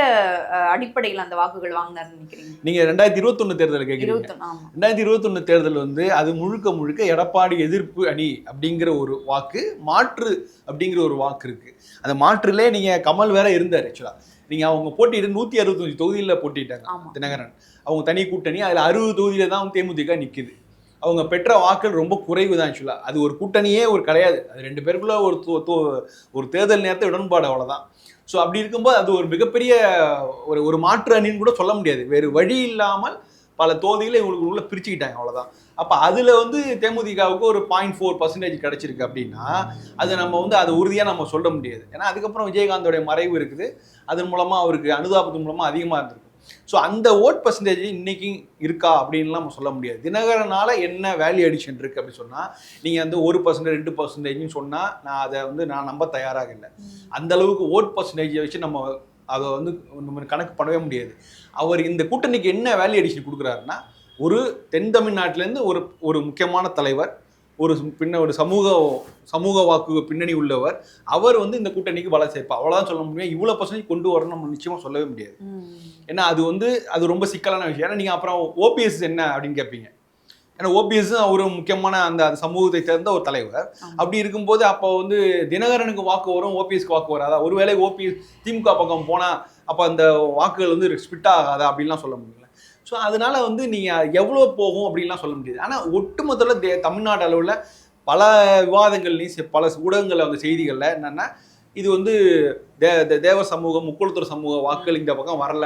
அடிப்படையில் அந்த வாக்குகள் வாங்கினார்னு நினைக்கிறீங்க? நீங்க 2021 தேர்தல் கேட்குறீங்க. 2021 தேர்தல் வந்து அது முழுக்க எடப்பாடி எதிர்ப்பு அணி அப்படிங்கிற ஒரு வாக்கு, மாற்று அப்படிங்கிற ஒரு வாக்கு இருக்கு. அந்த மாற்றுலே நீங்க கமல் வேற இருந்தார். ஆக்சுவலா நீங்க அவங்க போட்டிட்டு 165 தொகுதியில் போட்டிட்டாங்க தினகரன். அவங்க தனி கூட்டணி, அதில் 60 தொகுதியில தான் தேமுதிக நிற்குது. அவங்க பெற்ற வாக்கள் ரொம்ப குறைவு தான். ஆக்சுவலாக அது ஒரு கூட்டணியே கிடையாது. அது 2 பேருக்குள்ள ஒரு தேர்தல் நேரத்தை உடன்பாடு, அவ்வளோதான். ஸோ அப்படி இருக்கும்போது அது ஒரு மிகப்பெரிய ஒரு மாற்று அணின்னு கூட சொல்ல முடியாது. வேறு வழி இல்லாமல் பல தொகுதிகளை இவங்களுக்கு உள்ள பிரிச்சுக்கிட்டாங்க, அவ்வளோதான். அப்போ அதில் வந்து தேமுதிகவுக்கு ஒரு 0.4% கிடைச்சிருக்கு அப்படின்னா அது நம்ம வந்து அது உறுதியாக நம்ம சொல்ல முடியாது. ஏன்னா அதுக்கப்புறம் விஜயகாந்தோடைய மறைவு இருக்குது, அதன் மூலமாக அவருக்கு அனுதாபத்தின் மூலமாக அதிகமாக இருந்திருக்கு. ஸோ அந்த ஓட் பர்சன்டேஜ் இன்னைக்கு இருக்கா அப்படின்லாம் நம்ம சொல்ல முடியாது. தினகரனால என்ன வேல்யூ அடிஷன் இருக்குது அப்படின்னு சொன்னால் நீங்கள் வந்து 1% 2% சொன்னால் நான் நம்ப தயாராக இல்லை. அந்த அளவுக்கு ஓட் பர்சன்டேஜை வச்சு நம்ம அதை வந்து நம்ம கணக்கு பண்ணவே முடியாது. அவர் இந்த கூட்டணிக்கு என்ன வேல்யூ அடிஷன் கொடுக்குறாருன்னா, ஒரு தென் தமிழ்நாட்டிலேருந்து ஒரு முக்கியமான தலைவர், ஒரு சமூக வாக்கு பின்னணி உள்ளவர், அவர் வந்து இந்த கூட்டணிக்கு பலம் சேர்ப்பார், அவ்வளோதான் சொல்ல முடியும். இவ்வளோ பர்சன்டேஜ் கொண்டு வரணும் நம்ம நிச்சயமாக சொல்லவே முடியாது. ஏன்னா அது ரொம்ப சிக்கலான விஷயம். ஏன்னா நீங்கள் அப்புறம் ஓபிஎஸ் என்ன அப்படின்னு கேட்பீங்க. ஏன்னா ஓபிஎஸ் ஒரு முக்கியமான அந்த சமூகத்தை சேர்ந்த ஒரு தலைவர். அப்படி இருக்கும்போது அப்போ வந்து தினகரனுக்கு வாக்கு வரும், ஓபிஎஸ்க்கு வாக்கு வராதா? ஒருவேளை ஓபிஎஸ் திமுக பக்கம் போனால் அப்போ அந்த வாக்குகள் வந்து ஸ்பிட் ஆகாதா அப்படின்லாம் சொல்ல முடியல. ஸோ அதனால வந்து நீங்கள் எவ்வளோ போகும் அப்படின்லாம் சொல்ல முடியாது. ஆனால் ஒட்டுமொத்தத்தில் தமிழ்நாடு அளவில் பல விவாதங்கள்லையும் பல ஊடகங்களில் அந்த செய்திகளில் என்னென்னா, இது வந்து தேவ சமூகம், முக்குளத்தூர் சமூக வாக்குகள் இந்த பக்கம் வரல,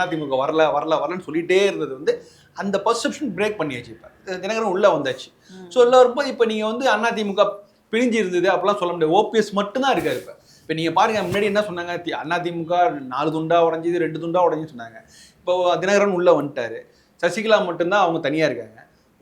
அதிமுக வரலன்னு சொல்லிகிட்டே இருந்தது வந்து அந்த பர்செப்ஷன் பிரேக் பண்ணியாச்சு. இப்போ தினகரன் உள்ளே வந்தாச்சு. ஸோ உள்ளே வரும்போது இப்போ நீங்கள் வந்து அதிமுக பிரிஞ்சு இருந்தது அப்படிலாம் சொல்ல முடியாது. ஓபிஎஸ் மட்டும்தான் இருக்காரு. இப்போ நீங்கள் பாருங்கள், முன்னாடி என்ன சொன்னாங்க, அதிமுக 4 துண்டா உடஞ்சிது, 2 துண்டா உடஞ்சின்னு சொன்னாங்க. இப்போ தினகரன் உள்ளே வந்துட்டார். சசிகலா மட்டும்தான் அவங்க தனியாக இருக்காங்க.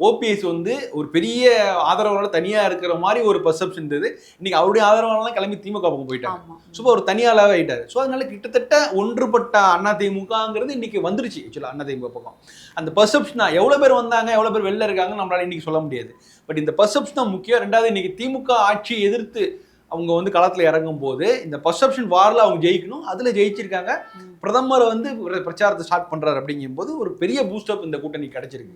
ஓபிஎஸ் வந்து ஒரு பெரிய ஆதரவாளர் தனியா இருக்கிற மாதிரி ஒரு பெர்செப்ஷன் இருந்தது. இன்னைக்கு அவருடைய ஆதரவாளர்லாம் கிளம்பி திமுக பக்கம் போயிட்டாங்க. ஸோ ஒரு தனியாளாவே ஆயிட்டாரு. ஸோ அதனால கிட்டத்தட்ட ஒன்றுபட்ட அதிமுகங்கிறது இன்னைக்கு வந்துருச்சு. ஆக்சுவலா அதிமுக பக்கம் அந்த பெர்செப்ஷனா எவ்வளவு பேர் வந்தாங்க, எவ்வளவு பேர் வெளில இருக்காங்க நம்மளால இன்னைக்கு சொல்ல முடியாது. பட் இந்த பெர்செப்ஷன் தான் முக்கியம். ரெண்டாவது இன்னைக்கு திமுக ஆட்சியை எதிர்த்து அவங்க வந்து களத்துல இறங்கும் போது இந்த பர்செப்ஷன் வார்ல அவங்க ஜெயிக்கணும். அதுல ஜெயிச்சிருக்காங்க. பிரதமர் வந்து பிரச்சாரத்தை ஸ்டார்ட் பண்றாரு. அப்படிங்கும் போது ஒரு பெரிய பூஸ்டப் இந்த கூட்டணி கிடைச்சிருக்கு.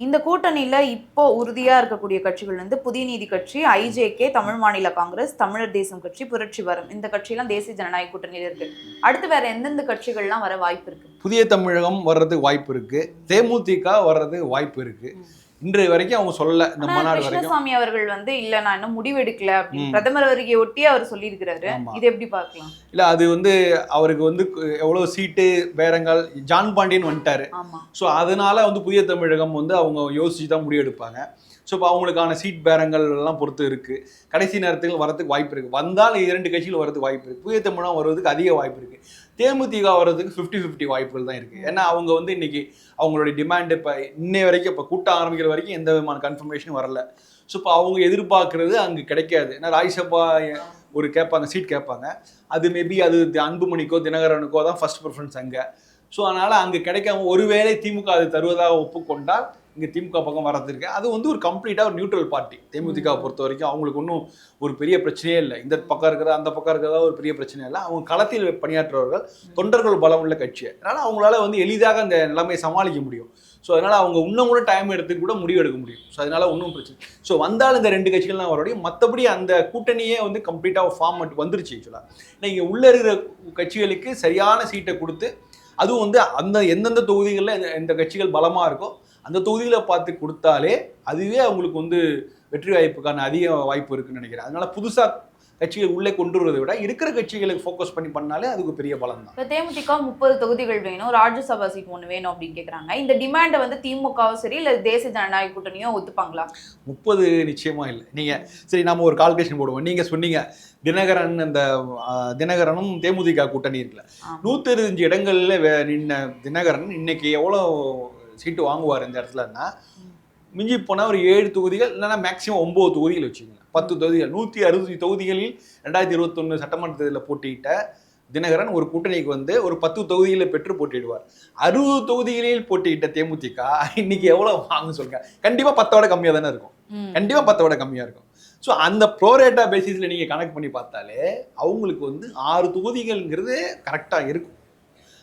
இந்த கூட்டணியில இப்போ உறுதியா இருக்கக்கூடிய கட்சிகள் வந்து புதிய நீதி கட்சி, ஐஜேகே, தமிழ் மாநில காங்கிரஸ், தமிழர் தேசம் கட்சி, புரட்சி வரம், இந்த கட்சியெல்லாம் தேசிய ஜனநாயக கூட்டணியில இருக்கு. அடுத்து வேற எந்தெந்த கட்சிகள்லாம் வர வாய்ப்பு இருக்கு? புதிய தமிழகம் வர்றதுக்கு வாய்ப்பு இருக்கு, தேமுதிக வர்றதுக்கு வாய்ப்பு இருக்கு. இன்றைய வரைக்கும் அவங்க சொல்லல. இந்த மாநாடு வரைக்கும் கிருஷ்ணசாமி அவர்கள் வந்து இல்ல நான் இன்னும் முடிவு எடுக்கல அப்படின்னு பிரதமர் வருகை ஒட்டி அவர் சொல்லியிருக்கிறாரு. இது எப்படி பார்க்கலாம்? இல்ல அது வந்து அவருக்கு வந்து எவ்வளவு சீட்டு பேரங்கள் ஜான் பாண்டியன் வந்துட்டாரு. ஸோ அதனால வந்து புதிய தமிழகம் வந்து அவங்க யோசிச்சு தான் முடிவு எடுப்பாங்க. ஸோ இப்போ அவங்களுக்கான சீட் பேரங்கள் எல்லாம் பொறுத்து இருக்கு. கடைசி நேரத்தில் வரதுக்கு வாய்ப்பு இருக்கு. வந்தால் 2 கட்சிகள் வரதுக்கு வாய்ப்பு இருக்கு. புதிய தமிழகம் வருவதற்கு அதிக வாய்ப்பு இருக்கு. தேமுதிக வர்றதுக்கு 50-50 வாய்ப்புகள் தான் இருக்கு. ஏன்னா அவங்க வந்து இன்னைக்கு அவங்களுடைய டிமாண்ட் இப்போ இன்னை வரைக்கும் இப்போ கூட்டம் ஆரம்பிக்கிற வரைக்கும் எந்த விதமான கன்ஃபர்மேஷனும் வரல. ஸோ இப்போ அவங்க எதிர்பார்க்கறது அங்கே கிடைக்காது. ஏன்னா ராஜ்யசபா ஒரு கேட்பாங்க, சீட் கேட்பாங்க. அது மேபி அது அன்புமணிக்கோ தினகரனுக்கோ தான் ஃபர்ஸ்ட் ப்ரிஃபரன்ஸ் அங்கே. ஸோ அதனால அங்கே கிடைக்காம ஒருவேளை திமுக அது தருவதாக ஒப்புக்கொண்டால் இங்கே திமுக பக்கம் வர்றதுருக்கு. அது வந்து ஒரு கம்ப்ளீட்டாக ஒரு நியூட்ரல் பார்ட்டி. தேமுதிக பொறுத்த வரைக்கும் அவங்களுக்கு ஒன்றும் ஒரு பெரிய பிரச்சனையே இல்லை. இந்த பக்கம் இருக்கிறதா அந்த பக்கம் இருக்கிறதா ஒரு பெரிய பிரச்சனை இல்லை. அவங்க களத்தில் பணியாற்றுறவர்கள் தொண்டர்கள் பலம் உள்ள கட்சி. அதனால் அவங்களால வந்து எளிதாக அந்த நிலைமையை சமாளிக்க முடியும். ஸோ அதனால் அவங்க இன்னும் கூட டைம் எடுத்து கூட முடிவு எடுக்க முடியும். ஸோ அதனால ஒன்றும் பிரச்சனை. ஸோ வந்தால் இந்த 2 கட்சிகள் தான் வரக்கூடிய மற்றபடி அந்த கூட்டணியே வந்து கம்ப்ளீட்டாக ஃபார்ம் வந்துருச்சு. ஆக்சுவலாக நீங்கள் உள்ளே இருக்கிற கட்சிகளுக்கு சரியான சீட்டை கொடுத்து அதுவும் வந்து அந்த எந்தெந்த தொகுதிகளில் இந்த கட்சிகள் பலமாக இருக்கோ அந்த தொகுதிகளை பார்த்து கொடுத்தாலே அதுவே அவங்களுக்கு வந்து வெற்றி வாய்ப்புக்கான அதிக வாய்ப்பு இருக்குன்னு நினைக்கிறேன். அதனால புதுசாக கட்சிகள் உள்ளே கொண்டு வருவதை விட இருக்கிற கட்சிகளுக்கு ஃபோக்கஸ் பண்ணி பண்ணாலே அதுக்கு பெரிய பலம் தான். இப்போ தேமுதிக 30 தொகுதிகள் வேணும், ராஜ்யசபா சீட் 1 வேணும் அப்படின்னு கேட்குறாங்க. இந்த டிமாண்டை வந்து திமுகவும் சரி இல்லை தேசிய ஜனநாயக கூட்டணியும் ஒத்துப்பாங்களா? 30 நிச்சயமா இல்லை. நீங்கள் சரி நம்ம ஒரு கால்குலேஷன் போடுவோம். நீங்கள் சொன்னீங்க தினகரன், அந்த தினகரனும் தேமுதிக கூட்டணி இருக்குல்ல, 125 இடங்களில் நின்ன தினகரன் இன்னைக்கு எவ்வளோ சீட்டு வாங்குவார் இந்த இடத்துலன்னா மிஞ்சி போனால் ஒரு 7 தொகுதிகள் இல்லைன்னா மேக்ஸிமம் 9 தொகுதிகள் வச்சுக்கோங்க. 10 தொகுதிகள் 160 தொகுதிகளில் 2021 சட்டமன்ற தேர்தலில் போட்டியிட்ட தினகரன் ஒரு கூட்டணிக்கு வந்து ஒரு 10 தொகுதிகளை பெற்று போட்டியிடுவார். 60 தொகுதிகளில் போட்டியிட்ட தேமுதிக இன்னைக்கு எவ்வளோ வாங்க சொல்லுங்க? கண்டிப்பாக 10ஓட கம்மியாக தானே இருக்கும். கண்டிப்பாக 10ஓட கம்மியாக இருக்கும். ஸோ அந்த ப்ரோரேட்டா பேசிஸில் நீங்கள் கனெக்ட் பண்ணி பார்த்தாலே அவங்களுக்கு வந்து 6 தொகுதிகள்ங்கிறது கரெக்டாக இருக்கும்.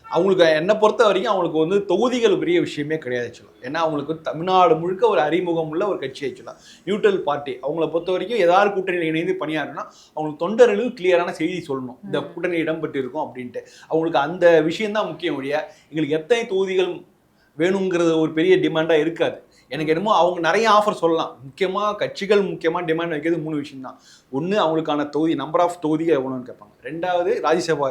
அவங்களுக்கு என்னை பொறுத்த வரைக்கும் அவங்களுக்கு வந்து தொகுதிகள் பெரிய விஷயமே கிடையாது ஆக்சுவலாக. ஏன்னா அவங்களுக்கு தமிழ்நாடு முழுக்க ஒரு அறிமுகம் உள்ள ஒரு கட்சி ஆக்சுவலாக, நியூட்ரல் பார்ட்டி. அவங்கள பொறுத்த வரைக்கும் ஏதாவது கூட்டணியில் இணைந்து பணியாறணும்னா அவங்களுக்கு தொண்டர்களுக்கு கிளியரான செய்தி சொல்லணும், இந்த கூட்டணி இடம்பெற்று இருக்கும் அப்படின்ட்டு. அவங்களுக்கு அந்த விஷயம்தான் முக்கியம் ஒழிய எங்களுக்கு எத்தனை தொகுதிகள் வேணுங்கிறது ஒரு பெரிய டிமாண்டாக இருக்காது. எனக்கு என்னமோ அவங்க நிறைய ஆஃபர் சொல்லலாம். முக்கியமாக கட்சிகள் முக்கியமாக டிமாண்ட் வைக்கிறது 3 விஷயம் தான். ஒன்று அவங்களுக்கான தொகுதி நம்பர் ஆஃப் தொகுதிகள் எவ்வளோன்னு கேட்பாங்க. 2வது ராஜ்யசபா,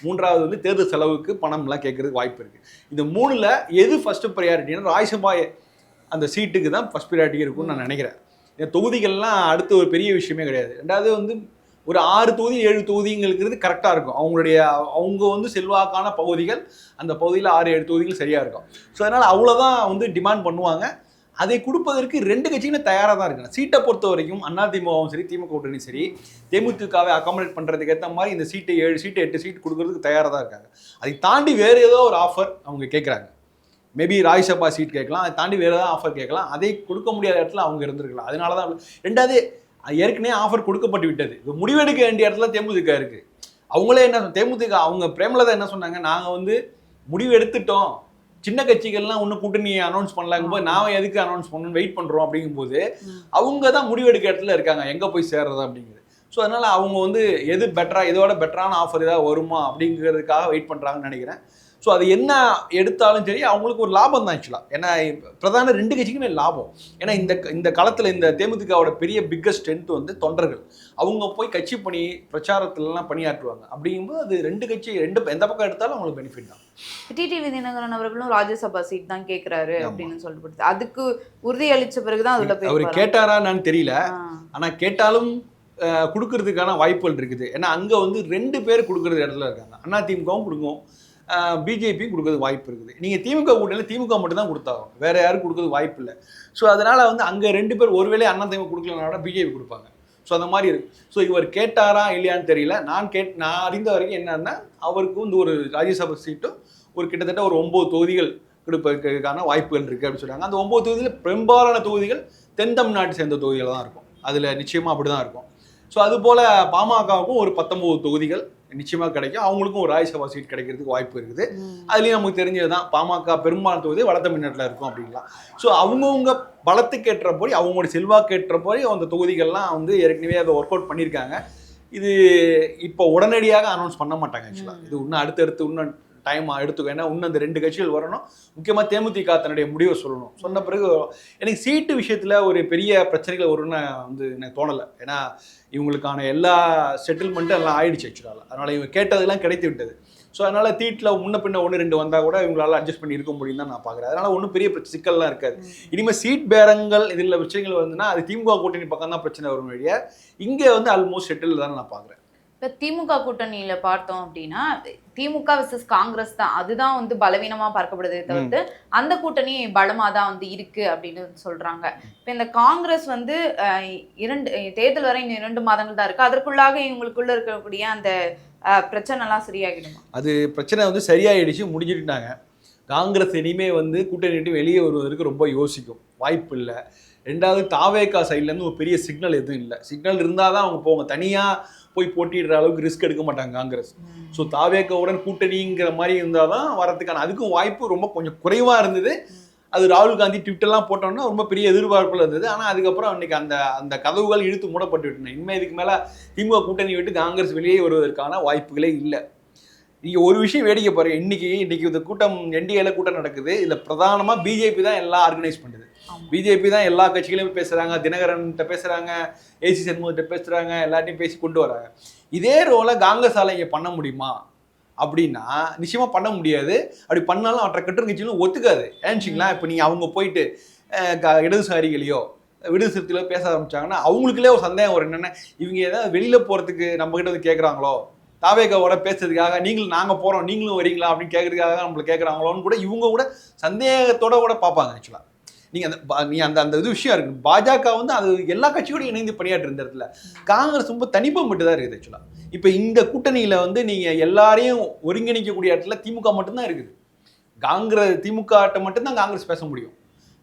3வது வந்து தேர்தல் செலவுக்கு பணம்லாம் கேட்கறதுக்கு வாய்ப்பு இருக்குது. இந்த 3ல் எது ஃபஸ்ட்டு ப்ரையாரிட்டின்னா ராஜ்யசபா அந்த சீட்டுக்கு தான் ஃபஸ்ட் ப்ரையாரிட்டி இருக்கும்னு நான் நினைக்கிறேன். இந்த தொகுதிகள்லாம் அடுத்த ஒரு பெரிய விஷயமே கிடையாது. 2வது வந்து ஒரு 6 தொகுதி 7 தொகுதிங்கிறது கரெக்டாக இருக்கும். அவங்க வந்து செல்வாக்கான பகுதிகள், அந்த பகுதியில் 6-7 தொகுதிகள் சரியாக இருக்கும். ஸோ அதனால் அவ்வளோதான் வந்து டிமாண்ட் பண்ணுவாங்க. அதை கொடுப்பதற்கு 2 கட்சிகளும் தயாராக தான் இருக்காங்க. சீட்டை பொறுத்த வரைக்கும் அதிமுகவும் சரி திமுக கூட்டணியும் சரி தேமுதிகவை அகாமடேட் பண்ணுறதுக்கு ஏற்ற மாதிரி இந்த சீட்டை 7 சீட்டு 8 சீட்டு கொடுக்கறதுக்கு தயாராக தான் இருக்காங்க. அதை தாண்டி வேறு ஏதோ ஒரு ஆஃபர் அவங்க கேட்குறாங்க. மேபி ராஜ்யசபா சீட் கேட்கலாம், அதை தாண்டி வேறு ஏதாவது ஆஃபர் கேட்கலாம். அதை கொடுக்க முடியாத இடத்துல அவங்க இருந்திருக்கலாம். அதனால தான் 2வது ஏற்கனவே ஆஃபர் கொடுக்கப்பட்டு விட்டது. இப்போ முடிவெடுக்க வேண்டிய இடத்துல தேமுதிக இருக்குது. அவங்களே என்ன தேமுதிக அவங்க பிரேமலதா என்ன சொன்னாங்க, நாங்கள் வந்து முடிவு எடுத்துட்டோம், சின்ன கட்சிகள்லாம் ஒன்றும் கூட்டணி அனௌன்ஸ் பண்ணலாங்கும் போது நான் எதுக்கு அனௌன்ஸ் பண்ணணும்னு வெயிட் பண்ணுறோம் அப்படிங்கும்போது அவங்க தான் முடிவெடுக்க இடத்துல இருக்காங்க எங்கே போய் சேர்றது அப்படிங்கிறது. ஸோ அதனால் அவங்க வந்து எது பெட்டராக, இதோட பெட்டரான ஆஃபர் ஏதாவது வருமா அப்படிங்கிறதுக்காக வெயிட் பண்ணுறாங்கன்னு நினைக்கிறேன். ஸோ அது என்ன எடுத்தாலும் சரி அவங்களுக்கு ஒரு லாபம் தான் ஆக்சுவலாக. ஏன்னா பிரதான 2 கட்சிக்குமே லாபம். ஏன்னா இந்த காலத்தில் இந்த தேமுதிகவோட பெரிய பிக்கஸ்ட் ஸ்ட்ரென்த் வந்து தொண்டர்கள். அவங்க போய் கட்சி பணி பிரச்சாரத்துலலாம் பணியாற்றுவாங்க. அப்படிங்கும்போது அது 2 கட்சி எந்த பக்கம் எடுத்தாலும் அவங்களுக்கு பெனிஃபிட் தான். டிடிவி தினகரன் அவர்களும் ராஜ்யசபா சீட் தான் கேட்குறாரு அப்படின்னு சொல்லப்படுது. அதுக்கு உறுதி அளித்த பிறகுதான் அதில் அவர் கேட்டாரான்னு தெரியல. ஆனால் கேட்டாலும் கொடுக்கறதுக்கான வாய்ப்புகள் இருக்குது. ஏன்னா அங்கே வந்து 2 பேர் கொடுக்கறது இடத்துல இருக்காங்க. அதிமுகவும் கொடுக்கும், பிஜேபி கொடுக்கறது வாய்ப்பு இருக்குது. நீங்கள் திமுக கூட்டணியில் திமுக மட்டும் தான் கொடுத்தாகும், வேற யாரும் கொடுக்கறது வாய்ப்பு இல்லை. ஸோ அதனால வந்து அங்கே 2 பேர் ஒருவேளை அண்ணா திமுக கொடுக்கலன்னா பிஜேபி கொடுப்பாங்க. ஸோ அந்த மாதிரி இருக்கு. ஸோ இவர் கேட்டாரா இல்லையான்னு தெரியல. நான் அறிந்த வரைக்கும் என்னன்னா அவருக்கு வந்து ஒரு ராஜ்யசபா சீட்டும் ஒரு கிட்டத்தட்ட ஒரு 9 தொகுதிகள் கொடுப்பதற்கான வாய்ப்புகள் இருக்குது அப்படின்னு சொல்கிறாங்க. அந்த 9 தொகுதியில் பெரும்பாலான தொகுதிகள் தென் தமிழ்நாட்டை சேர்ந்த தொகுதிகள் தான் இருக்கும். அதில் நிச்சயமாக அப்படி தான் இருக்கும். ஸோ அதுபோல் பாமகவுக்கும் ஒரு 19 தொகுதிகள் நிச்சயமாக கிடைக்கும். அவங்களுக்கும் ஒரு ராஜ்யசபா சீட் கிடைக்கிறதுக்கு வாய்ப்பு இருக்குது. அதுலேயும் நமக்கு தெரிஞ்சது தான் பாமக பெரும்பாலான தொகுதி வட தமிழ்நாட்டில் இருக்கும் அப்படின்லாம். ஸோ அவங்கவுங்க பலத்துக்கு ஏற்றபடி அவங்களோட செல்வாக்கு ஏற்றபடி அந்த தொகுதிகள்லாம் வந்து ஏற்கனவே அதை ஒர்க் அவுட் பண்ணியிருக்காங்க. இது இப்போ உடனடியாக அனௌன்ஸ் பண்ண மாட்டாங்க. ஆக்சுவலாக இது இன்னும் அடுத்தடுத்து இன்னும் டைம் எடுத்துக்கும். ஏன்னா இன்னும் அந்த 2 கட்சிகள் வரணும். முக்கியமாக தேமுதிக தன்னுடைய முடிவை சொல்லணும். சொன்ன பிறகு எனக்கு சீட்டு விஷயத்தில் ஒரு பெரிய பிரச்சனைகள் வரும்னு வந்து எனக்கு தோணலை. ஏன்னா இவங்களுக்கான எல்லா செட்டில்மெண்ட்டும் எல்லாம் ஆயிடுச்சு ஆக்சுவலாக. அதனால் இவங்க கேட்டதெல்லாம் கிடைத்து விட்டது. ஸோ அதனால் தீட்டில் முன்ன பின்ன 1-2 வந்தால் கூட இவங்களால அட்ஜஸ்ட் பண்ணி இருக்க முடியும் தான் நான் பார்க்குறேன். அதனால் ஒன்றும் பெரிய சிக்கல்லாம் இருக்காது. இனிமேல் சீட் பேரங்கள் இதில் பிரச்சனைகள் வந்துன்னா அது திமுக கூட்டணி பக்கம் தான் பிரச்சனை வரும் வழியா. இங்கே வந்து ஆல்மோஸ்ட் செட்டில் தான் நான் பார்க்குறேன். இப்போ திமுக கூட்டணியில பார்த்தோம் அப்படின்னா திமுக விசஸ் காங்கிரஸ் தான், அதுதான் வந்து பலவீனமா பார்க்கப்படுதே தவிர்த்து அந்த கூட்டணி பலமா தான் வந்து இருக்கு அப்படின்னு சொல்றாங்க. இப்போ இந்த காங்கிரஸ் வந்து 2 தேர்தல் வரை இன்னும் 2 மாதங்கள் தான் இருக்கு. அதற்குள்ளாக இவங்களுக்குள்ள இருக்கக்கூடிய அந்த பிரச்சனைலாம் சரியாகிடுமா? அது பிரச்சனை வந்து சரியாயிடுச்சு, முடிஞ்சுட்டாங்க. காங்கிரஸ் இனிமே வந்து கூட்டணி விட்டு வெளியே வருவதற்கு ரொம்ப யோசிக்கும், வாய்ப்பு இல்லை. 2வது தாவேகா சைட்லேருந்து ஒரு பெரிய சிக்னல் எதுவும் இல்லை. சிக்னல் இருந்தால் தான் அவங்க போவாங்க. தனியாக போய் போட்டிடுற அளவுக்கு ரிஸ்க் எடுக்க மாட்டாங்க காங்கிரஸ். ஸோ தாவேகாவுடன் கூட்டணிங்கிற மாதிரி இருந்தால் தான் வரதுக்கான அதுக்கும் வாய்ப்பு ரொம்ப கொஞ்சம் குறைவாக இருந்தது. அது ராகுல் காந்தி ட்விட்டர்லாம் போட்டோன்னா ரொம்ப பெரிய எதிர்பார்ப்பில் இருந்தது. ஆனால் அதுக்கப்புறம் அன்றைக்கி அந்த கதவுகள் இழுத்து மூடப்பட்டு விட்டன. இனிமேல் இதுக்கு மேலே திமுக கூட்டணி விட்டு காங்கிரஸ் வெளியே வருவதற்கான வாய்ப்புகளே இல்லை. நீங்கள் ஒரு விஷயம் வேடிக்கை பாருங்க, இன்னைக்கு இந்த கூட்டம் என்டிஏல கூட்டம் நடக்குது. இதில் பிரதானமாக பிஜேபி தான் எல்லாம் ஆர்கனைஸ் பண்ணுது. பிஜேபி தான் எல்லா கட்சிகளையும் பேசுகிறாங்க, தினகரன்கிட்ட பேசுகிறாங்க, ஏசி சண்முகத்தை பேசுகிறாங்க, எல்லாத்தையும் பேசி கொண்டு வராங்க. இதே ரோலை காங்கிரஸால் இங்கே பண்ண முடியுமா அப்படின்னா நிச்சயமாக பண்ண முடியாது. அப்படி பண்ணாலும் மற்ற கட்சிகளும் ஒத்துக்காது. ஏன்னுச்சிங்களா, இப்போ நீங்கள் அவங்க போயிட்டு இடதுசாரிகளையோ விடுதலையோ பேச ஆரம்பிச்சாங்கன்னா அவங்களுக்குள்ளே ஒரு சந்தேகம் வரும். என்னென்ன இவங்க ஏதாவது வெளியில் போகிறதுக்கு நம்மகிட்ட வந்து கேட்குறாங்களோ, தாவேகாவோட பேசுறதுக்காக நாங்கள் போகிறோம் நீங்களும் வரீங்களா அப்படின்னு கேட்கறதுக்காக நம்மளை கேட்குறாங்களோன்னு கூட இவங்க கூட சந்தேகத்தோட கூட பார்ப்பாங்க. ஆக்சுவலாக நீங்கள் அந்த இது விஷயம் இருக்குது. பாஜக வந்து அது எல்லா கட்சியோடையும் இணைந்து பணியாற்று இந்த இடத்துல. காங்கிரஸ் ரொம்ப தனிப்பட்டு தான் இருக்குது ஆக்சுவலாக. இப்போ இந்த கூட்டணியில் வந்து நீங்கள் எல்லாரையும் ஒருங்கிணைக்கக்கூடிய இடத்துல திமுக மட்டும்தான் இருக்குது. திமுக மட்டும்தான் காங்கிரஸ் பேச முடியும்.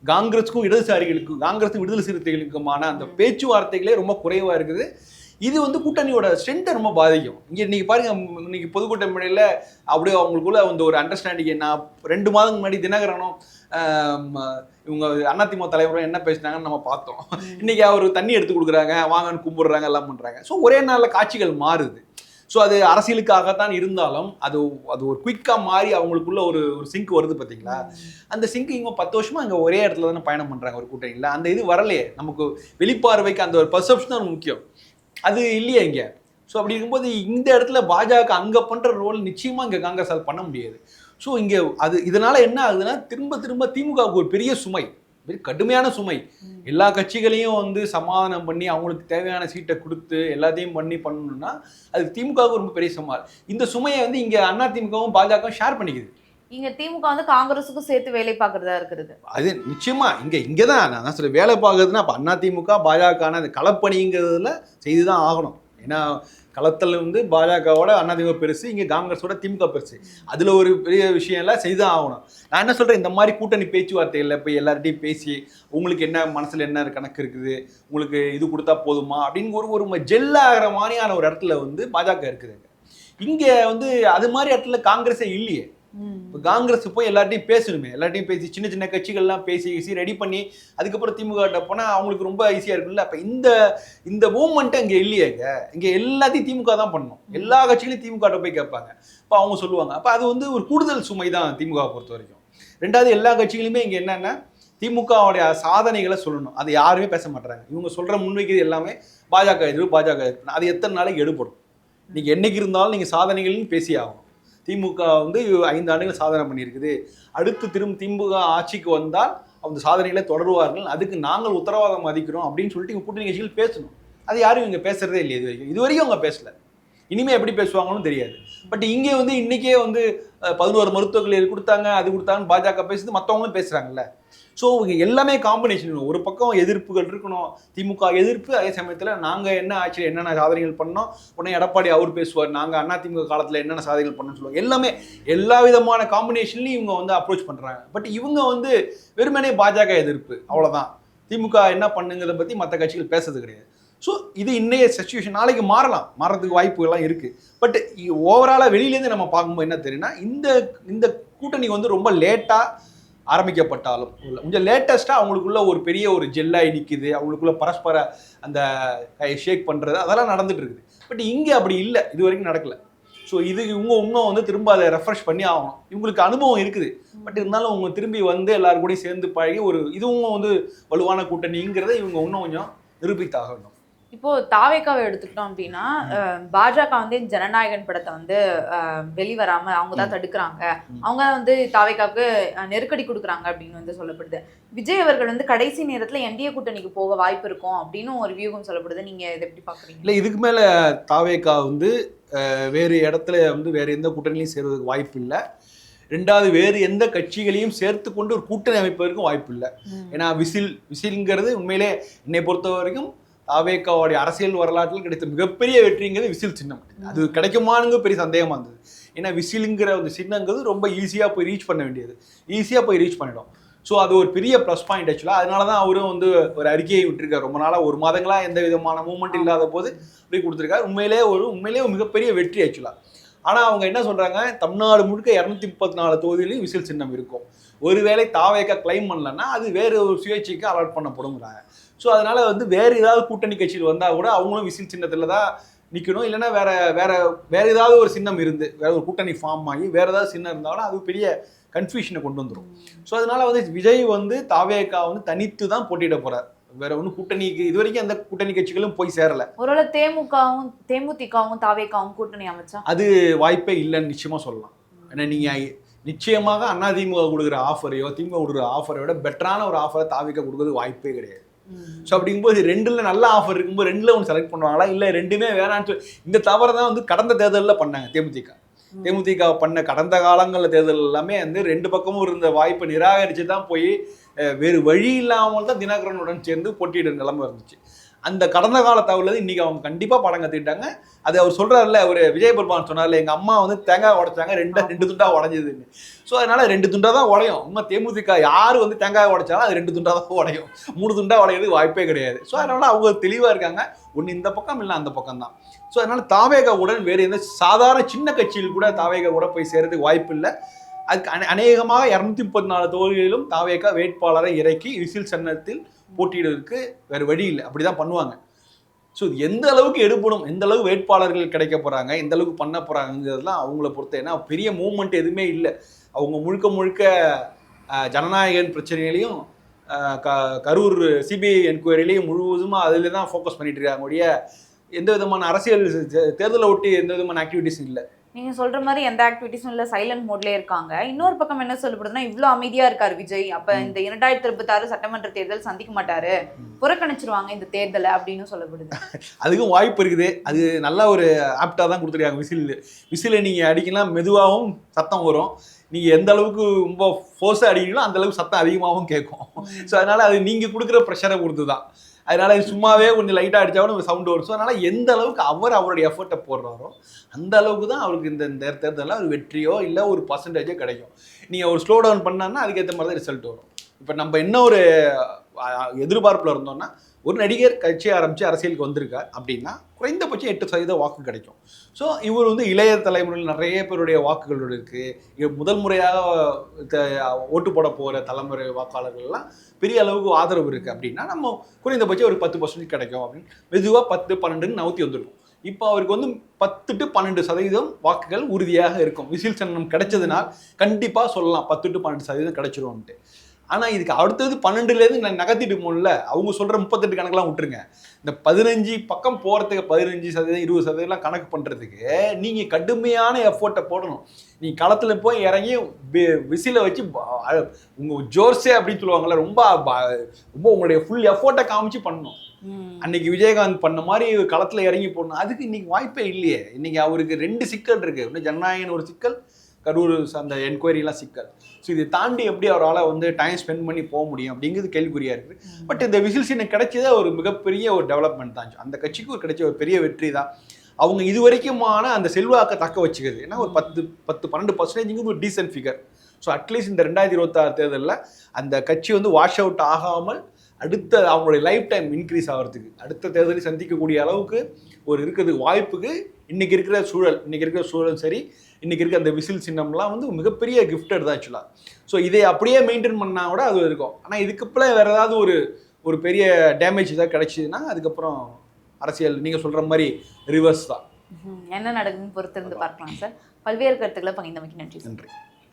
காங்கிரஸுக்கும் இடதுசாரிகளுக்கும் காங்கிரஸும் விடுதலை சிறுத்தைகளுக்குமான அந்த பேச்சுவார்த்தைகளே ரொம்ப குறைவாக இருக்குது. இது வந்து கூட்டணியோட ஸ்ட்ரென்த்தை ரொம்ப பாதிக்கும். இன்னைக்கு பாருங்க, இன்னைக்கு பொதுக்கூட்ட முறையில் அப்படியே அவங்களுக்குள்ள வந்து ஒரு அண்டர்ஸ்டாண்டிங். நான் 2 மாதம் முன்னாடி தினகரனும் இவங்க அதிமுக தலைவரும் என்ன பேசினாங்கன்னு நம்ம பார்த்தோம். இன்னைக்கு அவர் தண்ணி எடுத்து கொடுக்குறாங்க, வாங்கன்னு கும்பிடுறாங்க, எல்லாம் பண்ணுறாங்க. ஸோ ஒரே நாளில் காட்சிகள் மாறுது. ஸோ அது அரசியலுக்காகத்தான் இருந்தாலும் அது ஒரு குயிக்காக மாறி அவங்களுக்குள்ள ஒரு சிங்க் வருது பார்த்தீங்களா. அந்த சிங்க் இவங்க 10 வருஷமா அங்கே ஒரே இடத்துல தானே பயணம் பண்ணுறாங்க ஒரு கூட்டணியில். அந்த இது வரலையே, நமக்கு வெளிப்பார்வைக்கு அந்த ஒரு பர்செப்ஷன் தான் முக்கியம், அது இல்லையா இங்கே. ஸோ அப்படி இருக்கும்போது இந்த இடத்துல பாஜக அங்கே பண்ணுற ரோல் நிச்சயமாக இங்கே காங்கிரஸால் பண்ண முடியாது. ஸோ இங்கே இதனால் என்ன ஆகுதுன்னா திரும்ப திமுகவுக்கு ஒரு பெரிய சுமை, பெரிய கடுமையான சுமை. எல்லா கட்சிகளையும் வந்து சமாதானம் பண்ணி அவங்களுக்கு தேவையான சீட்டை கொடுத்து எல்லாத்தையும் பண்ணணும்னா அது திமுகவுக்கு ரொம்ப பெரிய சவால். இந்த சுமையை வந்து இங்கே அதிமுகவும் பாஜகவும் ஷேர் பண்ணிக்குது. இங்க திமுக வந்து காங்கிரஸுக்கும் சேர்த்து வேலை பார்க்கறதா இருக்கிறது. அது நிச்சயமா இங்கே தான் நான் சொல்ல வேலை பார்க்கறதுன்னா அப்போ அதிமுக பாஜகனா அந்த களப்பணிங்கிறதுல செய்து தான் ஆகணும். ஏன்னா களத்தில் வந்து பாஜகவோட அதிமுக பெருசு, இங்கே காங்கிரஸோட திமுக பெருசு. அதில் ஒரு பெரிய விஷயம் எல்லாம் செய்துதான் ஆகணும். நான் என்ன சொல்கிறேன், இந்த மாதிரி கூட்டணி பேச்சுவார்த்தைகளில் போய் எல்லார்ட்டையும் பேசி உங்களுக்கு என்ன மனசில் என்ன கணக்கு இருக்குது, உங்களுக்கு இது கொடுத்தா போதுமா அப்படின்னு ஒரு ஜெல்லாகிற மாதிரியான ஒரு இடத்துல வந்து பாஜக இருக்குதுங்க. இங்கே வந்து அது மாதிரி இடத்துல காங்கிரஸே இல்லையே. இப்போ காங்கிரஸ் போய் எல்லார்ட்டையும் பேசணுமே, எல்லார்ட்டையும் பேசி சின்ன கட்சிகள்லாம் பேசி ரெடி பண்ணி அதுக்கப்புறம் திமுக கிட்ட போனால் அவங்களுக்கு ரொம்ப ஈஸியாக இருக்குல்ல. அப்போ இந்த மூவ்மெண்ட்டை இங்கே இல்லையேங்க. இங்கே எல்லாத்தையும் திமுக தான் பண்ணணும். எல்லா கட்சிகளையும் திமுக போய் கேட்பாங்க. இப்போ அவங்க சொல்லுவாங்க. அப்போ அது வந்து ஒரு கூடுதல் சுமை தான் திமுக பொறுத்த வரைக்கும். 2வது எல்லா கட்சிகளுமே இங்கே என்னென்னா திமுகவுடைய சாதனைகளை சொல்லணும். அதை யாருமே பேச மாட்டாங்க. இவங்க சொல்கிற முன்வைக்கிறது எல்லாமே பாஜக எதிர்ப்பு. அது எத்தனை நாளைக்கு எடுபடும். நீங்கள் என்னைக்கு இருந்தாலும் நீங்கள் சாதனைகள்னு பேசி ஆகும். திமுக வந்து 5 ஆண்டுகள் சாதனை பண்ணியிருக்குது. அடுத்து திமுக ஆட்சிக்கு வந்தால் அந்த சாதனைகளை தொடருவார்கள், அதுக்கு நாங்கள் உத்தரவாதம் மதிக்கிறோம் அப்படின்னு சொல்லிட்டு இவங்க கூட்டணி கட்சிகள் பேசணும். அது யாரும் இங்கே பேசுறதே இல்லை. இது வரைக்கும் அவங்க பேசல. இனிமே எப்படி பேசுவாங்கன்னு தெரியாது. பட் இங்கே வந்து இன்னைக்கே வந்து 11 மருத்துவர்கள் இது கொடுத்தாங்க அது கொடுத்தாங்கன்னு பாஜக பேசுது, மற்றவங்களும் பேசுறாங்கல்ல. ஸோ எல்லாமே காம்பினேஷன். ஒரு பக்கம் எதிர்ப்புகள் இருக்கணும், திமுக எதிர்ப்பு, அதே சமயத்தில் நாங்கள் என்ன ஆட்சியில் என்னென்ன சாதனைகள் பண்ணோம், உடனே எடப்பாடி அவர் பேசுவார், நாங்கள் அண்ணா திமுக காலத்தில் என்னென்ன சாதனைகள் பண்ணோம்னு சொல்லுவாங்க. எல்லாமே எல்லா விதமான காம்பினேஷன்லையும் இவங்க வந்து அப்ரோச் பண்ணுறாங்க. பட் இவங்க வந்து வெறுமனே பாஜக எதிர்ப்பு அவ்வளோதான், திமுக என்ன பண்ணுங்கிறத பற்றி மற்ற கட்சிகள் பேசுறது கிடையாது. ஸோ இது இன்னைய சிச்சுவேஷன், நாளைக்கு மாறலாம், மாறதுக்கு வாய்ப்புகள்லாம் இருக்குது. பட் ஓவராலாக வெளியிலேருந்து நம்ம பார்க்கும்போது என்ன தெரியும்னா, இந்த கூட்டணி வந்து ரொம்ப லேட்டாக ஆரம்பிக்கப்பட்டாலும் கொஞ்சம் லேட்டஸ்ட்டாக அவங்களுக்குள்ள ஒரு பெரிய ஒரு ஜெல்லாகி நிற்குது, அவங்களுக்குள்ள பரஸ்பர அந்த ஷேக் பண்ணுறது அதெல்லாம் நடந்துட்டு இருக்குது. பட் இங்கே அப்படி இல்லை, இது வரைக்கும் நடக்கலை. ஸோ இது இவங்க இன்னும் வந்து திரும்ப அதை ரெஃப்ரெஷ் பண்ணி ஆகணும். இவங்களுக்கு அனுபவம் இருக்குது, பட் இருந்தாலும் அவங்க திரும்பி வந்து எல்லாரும் கூட சேர்ந்து பழகி ஒரு இதுவும் வந்து வலுவான கூட்டணிங்கிறத இவங்க இன்னும் கொஞ்சம் நிரூபித்தாகணும். இப்போ தாவேக்காவை எடுத்துக்கிட்டோம் அப்படின்னா, பாஜக வந்து ஜனநாயகன் படத்தை வந்து வெளிவராம அவங்க தான் தடுக்கிறாங்க, அவங்க வந்து தாவேக்காவுக்கு நெருக்கடி கொடுக்குறாங்க அப்படின்னு வந்து சொல்லப்படுது. விஜய் அவர்கள் வந்து கடைசி நேரத்துல என்டிஏ கூட்டணிக்கு போக வாய்ப்பு இருக்கும் அப்படின்னு ஒரு வியூகம் சொல்லப்படுது. நீங்க இதை எப்படி பாக்குறீங்க? இல்லை, இதுக்கு மேல தாவேக்கா வந்து வேறு இடத்துல வந்து வேற எந்த கூட்டணிலையும் சேர்வதற்கு வாய்ப்பு இல்லை. ரெண்டாவது வேறு எந்த கட்சிகளையும் சேர்த்து கொண்டு ஒரு கூட்டணி அமைப்பதற்கும் வாய்ப்பு இல்லை. ஏன்னா விசில்ங்கிறது உண்மையிலே என்னை பொறுத்த வரைக்கும் தாவேக்காவுடைய அரசியல் வரலாற்றில் கிடைத்த மிகப்பெரிய வெற்றிங்கிறது விசில் சின்னம். அது கிடைக்குமானுங்க பெரிய சந்தேகமா இருந்தது. ஏன்னா விசிலுங்கிற ஒரு சின்னங்கிறது ரொம்ப ஈஸியாக போய் ரீச் பண்ண வேண்டியது, ஈஸியாக போய் ரீச் பண்ணிடும். ஸோ அது ஒரு பெரிய ப்ளஸ் பாயிண்ட் ஆக்சுவலாக. அதனால தான் அவரும் வந்து ஒரு அறிக்கையை விட்டுருக்காரு. ரொம்ப நாளாக ஒரு மாதங்களாக எந்த விதமான மூவ்மெண்ட் இல்லாத போது அப்படி கொடுத்துருக்காரு. உண்மையிலே ஒரு மிகப்பெரிய வெற்றி ஆக்சுவலாக. ஆனால் அவங்க என்ன சொல்கிறாங்க, தமிழ்நாடு முழுக்க 234 தொகுதியிலையும் விசில் சின்னம் இருக்கும். ஒருவேளை தாவேக்கா கிளைம் பண்ணலன்னா அது வேறு ஒரு சுயேட்சைக்கு அலாட் பண்ணப்படுங்கிறாங்க. ஸோ அதனால் வந்து வேறு ஏதாவது கூட்டணி கட்சியில் வந்தால் கூட அவங்களும் விசில் சின்னத்தில் தான் நிற்கணும். இல்லைன்னா வேற ஏதாவது ஒரு சின்னம் இருந்து வேற ஒரு கூட்டணி ஃபார்ம் ஆகி வேறு ஏதாவது சின்னம் இருந்தாலும் அது பெரிய கன்ஃபியூஷனை கொண்டு வந்துடும். ஸோ அதனால வந்து விஜய் வந்து தாவேக்கா வந்து தனித்து தான் போட்டியிட போகிறார். வேற ஒன்றும் கூட்டணிக்கு இது வரைக்கும் எந்த கூட்டணி கட்சிகளும் போய் சேரல. ஒருவேளை தேமுதிகவும் தாவேக்காவும் கூட்டணி அமைச்சா அது வாய்ப்பே இல்லைன்னு நிச்சயமா சொல்லலாம். ஏன்னா நீங்க நிச்சயமாக அதிமுக கொடுக்குற ஆஃபரையோ திமுக கொடுக்குற ஆஃபரை விட பெட்டரான ஒரு ஆஃபரை தாவேக்கா கொடுக்குறது வாய்ப்பே கிடையாது. ஸோ அப்படிங்கும்போது ரெண்டுல நல்ல ஆஃபர் இருக்கும்போது ரெண்டுல ஒன்று செலக்ட் பண்ணுவாங்களா, இல்லை ரெண்டுமே வேணான்னு சொல்லி இந்த தவறை தான் வந்து கடந்த தேர்தலில் பண்ணாங்க. தேமுதிக பண்ண கடந்த காலங்களில் தேர்தல் எல்லாமே வந்து ரெண்டு பக்கமும் இருந்த வாய்ப்பை நிராகரித்து தான் போய் வேறு வழி இல்லாமல் தான் தினகரனுடன் சேர்ந்து போட்டியிட நிலைமை இருந்துச்சு. அந்த கடந்த கால தகவல் இன்னைக்கு அவங்க கண்டிப்பாக படம் கற்றுக்கிட்டாங்க. அது அவர் சொல்கிறாருல, ஒரு விஜய் பெருமான் சொன்னார்ல, எங்கள் அம்மா வந்து தேங்காய் உடைச்சாங்க, ரெண்டு துண்டாக உடஞ்சிதுன்னு. ஸோ அதனால 2 துண்டாக தான் உடையும். உண்மை தேமுதிக யார் வந்து தேங்காய் உடைச்சாலும் அது 2 துண்டாக தான் உடையும், 3 துண்டாக உடையிறதுக்கு வாய்ப்பே கிடையாது. ஸோ அதனால அவங்க தெளிவாக இருக்காங்க, ஒன்று இந்த பக்கம் இல்லை அந்த பக்கம் தான். ஸோ அதனால தாவேகாவுடன் வேறு எந்த சாதாரண சின்ன கட்சியில் கூட தாவேகா கூட போய் சேர்றதுக்கு வாய்ப்பு இல்லை. அதுக்கு அநேகமாக 234 தொகுதிகளிலும் தாவேகா வேட்பாளரை இறக்கி விசில் சின்னத்தில் போட்டியிடுவதற்கு வேறு வழி இல்லை, அப்படிதான் பண்ணுவாங்க. ஸோ எந்த அளவுக்கு எடுப்படும், எந்த அளவுக்கு வேட்பாளர்கள் கிடைக்க போகிறாங்க, எந்த அளவுக்கு பண்ண போகிறாங்கிறதுலாம் அவங்கள பொறுத்த. ஏன்னா பெரிய மூவ்மெண்ட் எதுவுமே இல்லை. அவங்க முழுக்க ஜனநாயகன் பிரச்சனைகளையும் கரூர் சிபிஐ என்கொயரிலையும் முழுவதுமாக அதில் தான் ஃபோக்கஸ் பண்ணிட்டு இருக்காங்க. எந்த விதமான அரசியல் தேர்தலை ஒட்டி எந்த விதமான ஆக்டிவிட்டிஸும் இல்லை. நீங்க சொல்ற மாதிரி எந்த ஆக்டிவிட்டிஸும் இல்ல, சைலண்ட் மோட்லயே இருக்காங்க. இன்னொரு பக்கம் என்ன சொல்லப்படுதுன்னா, இவ்வளவு அமைதியா இருக்காரு விஜய், அப்ப இந்த 2026 சட்டமன்ற தேர்தல் சந்திக்க மாட்டாரு, புறக்கணிச்சிருவாங்க இந்த தேர்தலை அப்படின்னு சொல்லப்படுது. அதுக்கும் வாய்ப்பு இருக்குது. அது நல்ல ஒரு ஆப்டா தான் கொடுத்துருக்காங்க. விசில நீங்க அடிக்கலாம், மெதுவாகவும் சத்தம் வரும். நீங்க எந்த அளவுக்கு ரொம்ப ஃபோர்ஸா அடிக்கிறீங்களோ அந்த அளவுக்கு சத்தம் அதிகமாகவும் கேட்கும். ஸோ அதனால அது நீங்க கொடுக்குற ப்ரெஷரை பொறுத்து தான். அதனால சும்மாவே கொஞ்சம் லைட்டாக அடித்தாலும் சவுண்டு வரும். ஸோ அதனால் எந்த அளவுக்கு அவருடைய எஃபர்ட்டை போடுறாரோ அந்த அளவுக்கு தான் அவருக்கு இந்த தேர்தலில் ஒரு வெற்றியோ இல்லை ஒரு பர்சன்டேஜோ கிடைக்கும். நீங்கள் ஒரு ஸ்லோ டவுன் பண்ணான்னா அதுக்கேற்ற மாதிரி தான் ரிசல்ட் வரும். இப்போ நம்ம என்ன ஒரு எதிர்பார்ப்பில் இருந்தோம்னா, ஒரு நடிகர் கட்சி ஆரம்பித்து அரசியலுக்கு வந்திருக்கார் அப்படின்னா குறைந்தபட்சம் 8% வாக்கு கிடைக்கும். ஸோ இவர் வந்து இளைய தலைமுறையில் நிறைய பேருடைய வாக்குகள் இருக்குது. முதல் முறையாக ஓட்டு போட போகிற தலைமுறை வாக்காளர்கள்லாம் பெரிய அளவுக்கு ஆதரவு இருக்குது அப்படின்னா நம்ம குறைந்தபட்சம் ஒரு 10% கிடைக்கும் அப்படின்னு மெதுவாக 10-12 நவுத்தி வந்துருக்கும். இப்போ அவருக்கு வந்து 10 to 12% வாக்குகள் உறுதியாக இருக்கும். விசில் சின்னம் கிடைச்சதுனால் கண்டிப்பாக சொல்லலாம் 10 to 12% கிடைச்சிருவோம்ட்டு. ஆனால் இதுக்கு அடுத்தது 12லேருந்து நகர்த்திட்டு போகல. அவங்க சொல்கிற 38 கணக்கெலாம் விட்டுருங்க. இந்த 15 பக்கம் போகிறதுக்கு 15%, 20% கணக்கு பண்ணுறதுக்கு நீங்கள் கடுமையான எஃபோர்ட்டை போடணும். நீங்கள் களத்தில் போய் இறங்கி விசிலை வச்சு உங்கள் ஜோர்ஸே அப்படின்னு சொல்லுவாங்கள்ல, ரொம்ப உங்களுடைய ஃபுல் எஃபோர்ட்டை காமிச்சு பண்ணணும். அன்னைக்கு விஜயகாந்த் பண்ண மாதிரி களத்துல இறங்கி போடணும், அதுக்கு இன்னைக்கு வாய்ப்பே இல்லையே. இன்னைக்கு அவருக்கு 2 சிக்கல் இருக்கு. இன்னும் ஜனநாயகன் ஒரு சிக்கல், கரூர் அந்த என்கொயரிலாம் சிக்கல். ஸோ இதை தாண்டி எப்படி அவரால் வந்து டைம் ஸ்பெண்ட் பண்ணி போக முடியும் அப்படிங்கிறது கேள்விக்குறியா இருக்குது. பட் இந்த விசில் சீனை கிடைச்சதே ஒரு மிகப்பெரிய ஒரு டெவலப்மெண்ட் தான். அந்த கட்சிக்கு ஒரு கிடைச்ச ஒரு பெரிய வெற்றி தான். அவங்க இது வரைக்குமான அந்த செல்வாக்கை தக்க வச்சுக்கிறது. ஏன்னா ஒரு 10-12% ஒரு டீசன்ட் ஃபிகர். ஸோ அட்லீஸ்ட் இந்த 2026 தேர்தலில் அந்த கட்சி வந்து வாஷ் அவுட் ஆகாமல் அடுத்த அவங்களுடைய லைஃப் டைம் இன்க்ரீஸ் ஆகிறதுக்கு, அடுத்த தேர்தலை சந்திக்கக்கூடிய அளவுக்கு ஒரு இருக்கிறதுக்கு வாய்ப்புக்கு இன்னைக்கு இருக்கிற சூழல் சரி, இன்னைக்கு இருக்க அந்த விசில் சின்னம்லாம் வந்து மிகப்பெரிய கிஃப்டட் தான் ஆக்சுவலாக. ஸோ இதை அப்படியே மெயின்டைன் பண்ணால் கூட அது இருக்கும். ஆனால் இதுக்கப்புறம் வேறு ஏதாவது ஒரு பெரிய டேமேஜ் ஏதாவது கிடைச்சிதுன்னா அதுக்கப்புறம் அரசியல் நீங்கள் சொல்கிற மாதிரி ரிவர்ஸ் தான். என்ன நடக்குதுன்னு பொறுத்திருந்து பார்க்கலாம் சார். பல்வேறு கருத்துக்களை பகிர்ந்தமைக்கு நன்றி.